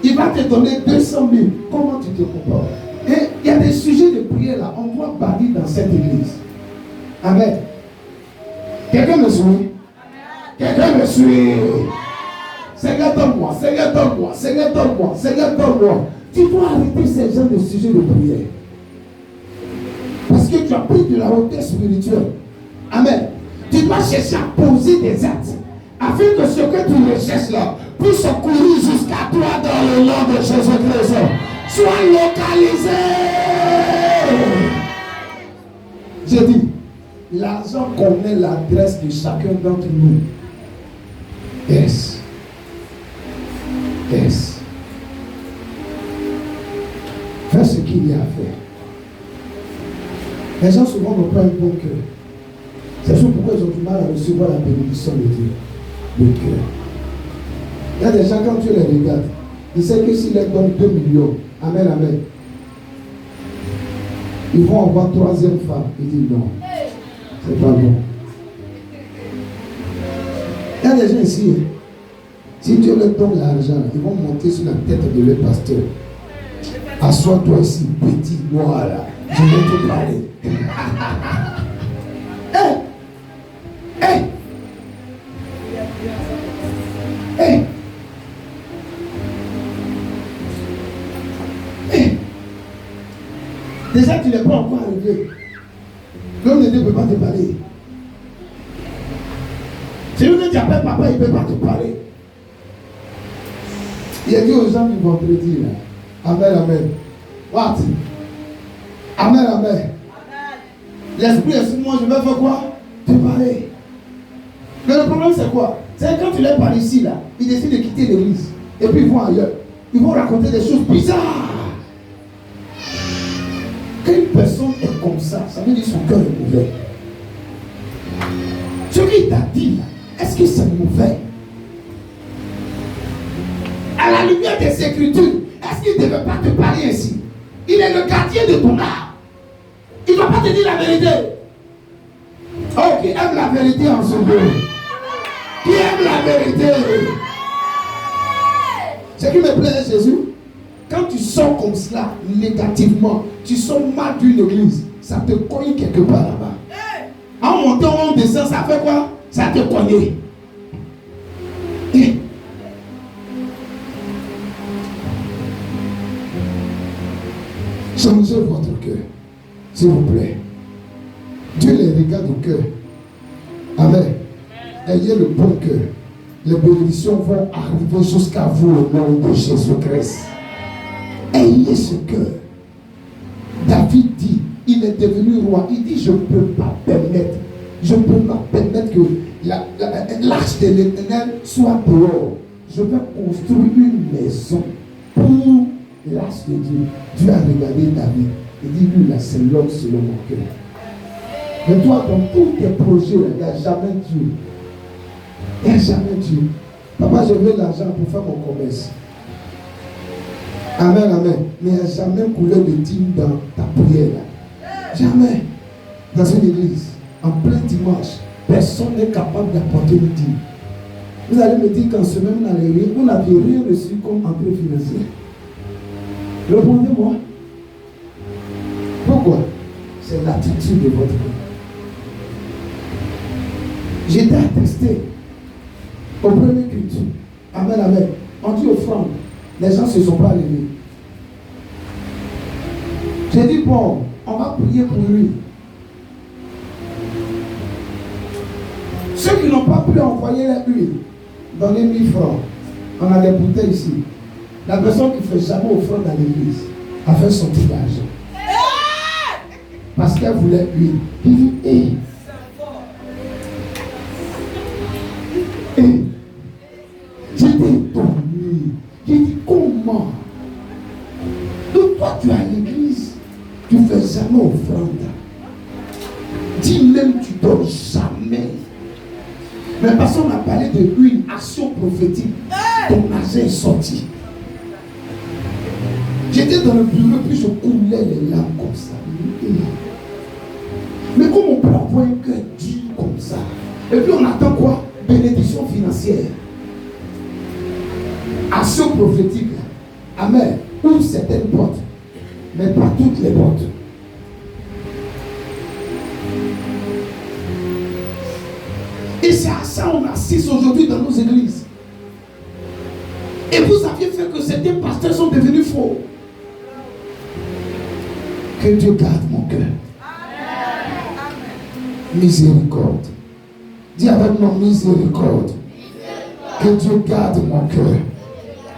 Il va te donner 200 000. Comment tu te comportes? Et il y a des sujets de prière là. On doit bâtir dans cette église. Amen. Quelqu'un me suit? Quelqu'un me suit? Seigneur, donne-moi, Seigneur, donne-moi, Seigneur, donne-moi, Seigneur, donne-moi. Tu dois arrêter ces gens de sujets de prière. Parce que tu as pris de la hauteur spirituelle. Amen. Tu dois chercher à poser des actes afin que ce que tu recherches là puisse courir jusqu'à toi dans le nom de Jésus-Christ. Sois localisé. J'ai dit, l'argent connaît l'adresse de chacun d'entre nous. Yes. Yes. Fais ce qu'il y a à faire. Les gens souvent n'ont pas un bon cœur. C'est ça pourquoi ils ont du mal à recevoir la bénédiction de Dieu. le cœur. Il y a des gens, quand tu les regardes, ils savent que s'ils leur donnent 2 millions, amen, amen, ils vont avoir troisième femme. Ils disent non, c'est pas bon. Il y a des gens ici, hein, si Dieu leur donne l'argent, ils vont monter sur la tête de leur pasteur. Assois-toi ici, petit noir là, je vais te parler. Hey! Hey! Hey! Déjà, tu n'es pas encore arrivé. L'homme de Dieu ne peut pas te parler. Celui que tu appelles papa, il ne peut pas te parler. Il a dit aux gens du vendredi, là, amen, amen. What? Amen, amen. L'esprit est sur moi, je vais faire quoi? Te parler. Mais le problème c'est quoi? C'est quand tu les parles ici, là, ils décident de quitter l'église. Et puis ils vont ailleurs. Ils vont raconter des choses bizarres. Quand une personne est comme ça veut dire que son cœur est mauvais. Ce qu'il t'a dit, là, est-ce que c'est mauvais? À la lumière des Écritures, est-ce qu'il ne devait pas te parler ainsi? Il est le gardien de ton âme. Il ne va pas te dire la vérité. Oh, qui aime la vérité en ce lieu. Qui aime la vérité. Ce qui me plaît, Jésus, quand tu sors comme cela, négativement, tu sors mal d'une église, ça te cogne quelque part là-bas. En montant, en descend, ça fait quoi? Ça te cogne. Changez votre cœur, s'il vous plaît. Dieu les regarde au cœur. Amen. Ayez le bon cœur. Les bénédictions vont arriver jusqu'à vous au nom de Jésus-Christ. Ayez ce cœur. David dit, il est devenu roi. Il dit, je ne peux pas permettre que l'arche de l'Éternel soit dehors. Je vais construire une maison pour l'arche de Dieu. Dieu a regardé David. Il dit, lui là, c'est l'homme selon mon cœur. Mais toi, dans tous tes projets, il n'y a jamais Dieu. Il n'y a jamais Dieu. Papa, je veux l'argent pour faire mon commerce. Amen, amen. Mais il n'y a jamais couleur de dîme dans ta prière. Là. Jamais. Dans une église, en plein dimanche, personne n'est capable d'apporter une dîme. Vous allez me dire qu'en semaine, vous n'avez rien reçu comme entrée financière. Répondez-moi. Pourquoi? C'est l'attitude de votre cœur. J'étais attesté au premier culte. Amen, amen. On dit offrande. Les gens ne se sont pas levés. J'ai dit, bon, on va prier pour lui. Ceux qui n'ont pas pu envoyer l'huile, donnez 1000 francs. On a des bouteilles ici. La personne qui ne fait jamais offrande dans l'église a fait sortir l'argent. Parce qu'elle voulait l'huile. Il dit, j'étais étonné. J'ai dit, comment? Donc toi tu es à l'église, tu ne fais jamais offrande. Dis même tu ne donnes jamais. Mais parce qu'on a parlé d'une action prophétique, ton argent est sorti. J'étais dans le bureau puis je coulais les larmes comme ça. Mais comment on peut avoir un cœur dur comme ça? Et puis on attend quoi? Bénédiction financière. Action prophétique. Amen. Ouvre certaines portes, mais pas toutes les portes. Et c'est à ça qu'on assiste aujourd'hui dans nos églises. Et vous aviez fait que certains pasteurs sont devenus faux. Que Dieu garde mon cœur. Miséricorde. Dis avec moi miséricorde. Que Dieu garde mon cœur.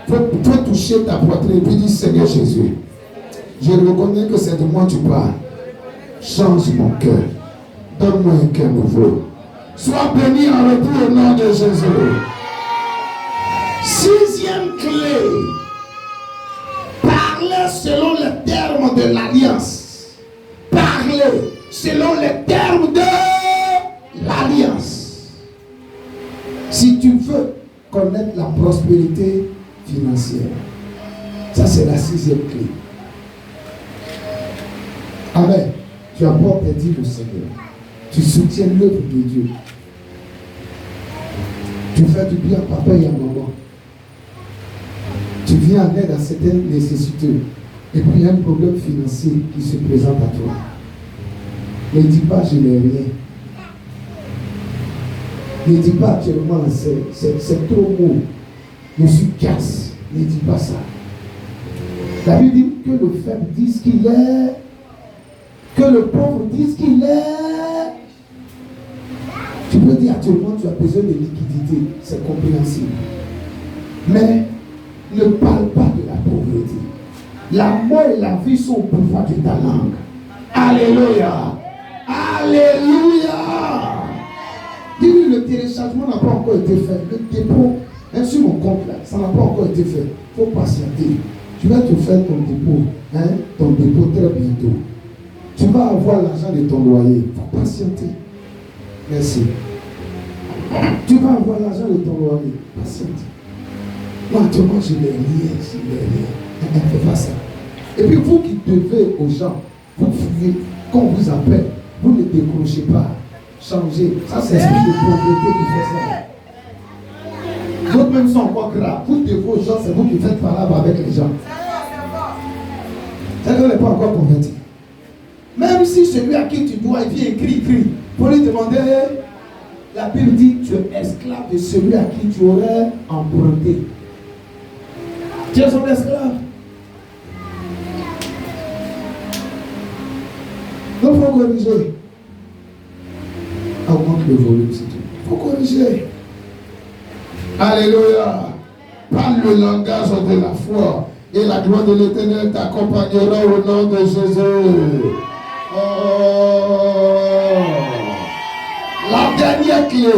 Tu peux toucher ta poitrine et puis dire Seigneur Jésus, je reconnais que c'est de moi tu parles. Change mon cœur. Donne-moi un cœur nouveau. Sois béni en retour au nom de Jésus. Sixième clé. Parlez selon les termes de l'alliance. Parlez selon les termes de l'alliance. Si tu veux prospérité financière. Ça, c'est la 6e clé. Amen. Tu apportes tes dîmes au Seigneur. Tu soutiens l'œuvre de Dieu. Tu fais du bien à papa et à maman. Tu viens en aide à certaines nécessités. Et puis il y a un problème financier qui se présente à toi. Ne dis pas je n'ai rien. Ne dis pas actuellement c'est trop mou. Je suis casse. Ne dis pas ça. La Bible dit que le faible dise qu'il est. Que le pauvre dise qu'il est. Tu peux dire actuellement tu as besoin de liquidité. C'est compréhensible. Mais ne parle pas de la pauvreté. La mort et la vie sont au pouvoir de ta langue. Alléluia. Alléluia. Dis-lui, le téléchargement n'a pas encore été fait. Le dépôt, même sur mon compte là, ça n'a pas encore été fait. Il faut patienter. Tu vas te faire ton dépôt. Ton dépôt très bientôt. Tu vas avoir l'argent de ton loyer. Il faut patienter. Merci. Tu vas avoir l'argent de ton loyer. Patiente. Moi, actuellement, je n'ai rien. Je n'ai rien. Fais pas ça. Et puis, vous qui devez aux gens, vous fouillez. Quand on vous appelle, vous ne décrochez pas. Changez. Ça, c'est l'esprit de pauvreté qui fait ça. D'autres même sont encore graves. Vous devez aux gens, c'est vous qui faites palabre avec les gens. C'est qu'on n'est pas encore converti. Même si celui à qui tu dois, il vient écrit. Pour lui demander, la Bible dit, tu es esclave de celui à qui tu aurais emprunté. Tu es son esclave. Donc, il faut corriger. Augmente le volume, c'est tout. Il faut corriger. Alléluia. Parle le langage de la foi. Et la gloire de l'Éternel t'accompagnera au nom de Jésus. Oh. La dernière clé.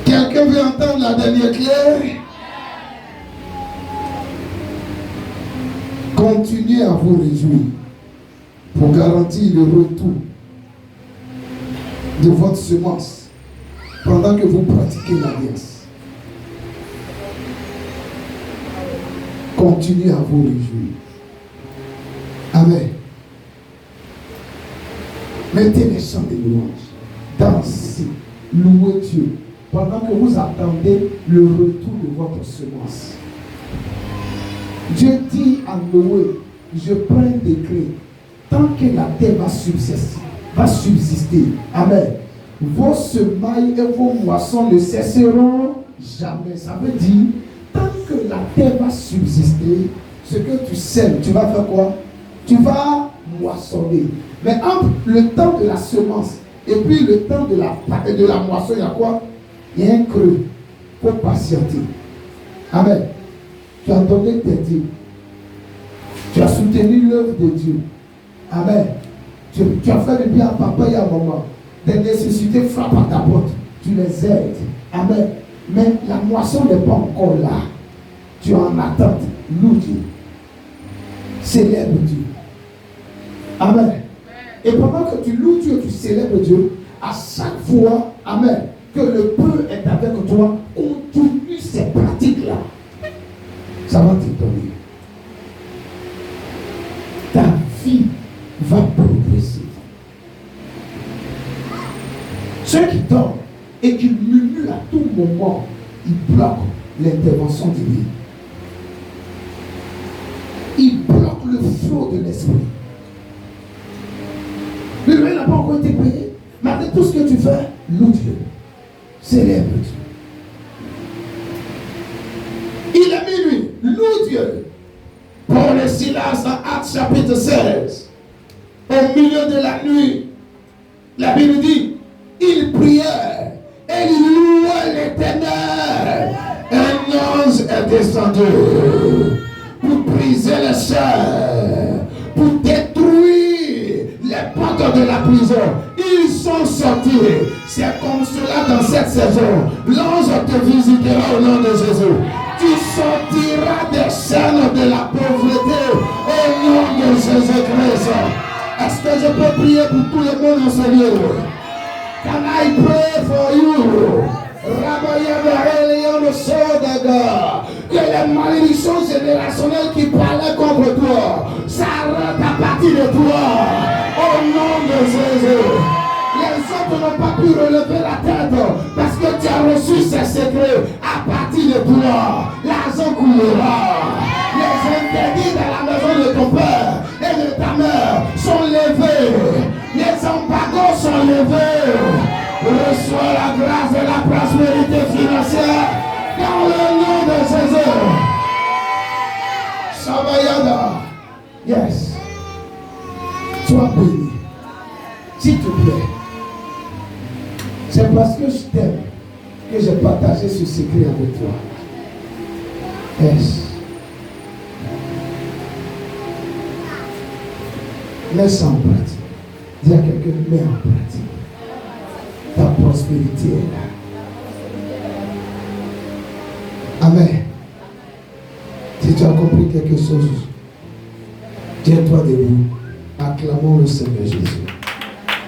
Quelqu'un veut entendre la dernière clé? Continuez à vous réjouir pour garantir le retour de votre semence pendant que vous pratiquez l'alliance. Continuez à vous réjouir. Amen. Mettez les chants de louange. Dansez. Louez Dieu. Pendant que vous attendez le retour de votre semence. Dieu dit à Noé, je prends un décret. Tant que la terre va subsister. Amen. Vos semailles et vos moissons ne cesseront jamais. Ça veut dire, tant que la terre va subsister, ce que tu sèmes, tu vas faire quoi? Tu vas moissonner. Mais entre le temps de la semence et puis le temps de la moisson, il y a quoi? Il y a un creux. Il faut patienter. Amen. Tu as donné tes dîmes. Tu as soutenu l'œuvre de Dieu. Amen. Tu as fait le bien à papa et à maman. Des nécessités frappent à ta porte. Tu les aides. Amen. Mais la moisson n'est pas encore là. Tu es en attente. Loue Dieu. Célèbre Dieu. Amen. Et pendant que tu loues Dieu, tu célèbres Dieu, à chaque fois, amen, que le peu est avec toi, continue ces pratiques-là. Ça va t'étonner. Ta vie va progresser. Ceux qui dorment et qui murmurent à tout moment, ils bloquent l'intervention divine. Ils bloquent le flot de l'esprit. Le loyer n'a pas encore été payé. Malgré tout ce que tu fais, loue Dieu. Célèbre Dieu. Il est minuit. Loue Dieu. Paul et Silas en Actes chapitre 16. Au milieu de la nuit, la Bible dit, ils prièrent et ils louaient l'Éternel. Un ange est descendu pour briser les chaînes, pour détruire les portes de la prison. Ils sont sortis. C'est comme cela dans cette saison. L'ange te visitera au nom de Jésus. Tu sortiras des chaînes de la pauvreté au nom de Jésus-Christ. Est-ce que je peux prier pour tout le monde en ce lieu? Can I pray for you? Que les malédictions générationnelles qui parlaient contre toi s'arrêtent à partir de toi. Au nom de Jésus. Les autres n'ont pas pu relever la tête parce que tu as reçu ces secrets. À partir de toi, l'argent coulera. Les interdits dans la maison de ton père et de ta mère sont levés. Les embargos sont levés. Reçois la grâce et la prospérité financière dans le nom de Jésus. Sabayada. Yes. Sois béni. S'il te plaît. C'est parce que je t'aime que j'ai partagé ce secret avec toi. Yes. Mets ça en pratique. Dis à quelqu'un, mets en pratique. Ta prospérité est là. Amen. Si tu as compris quelque chose, tiens-toi debout. Acclamons le Seigneur Jésus.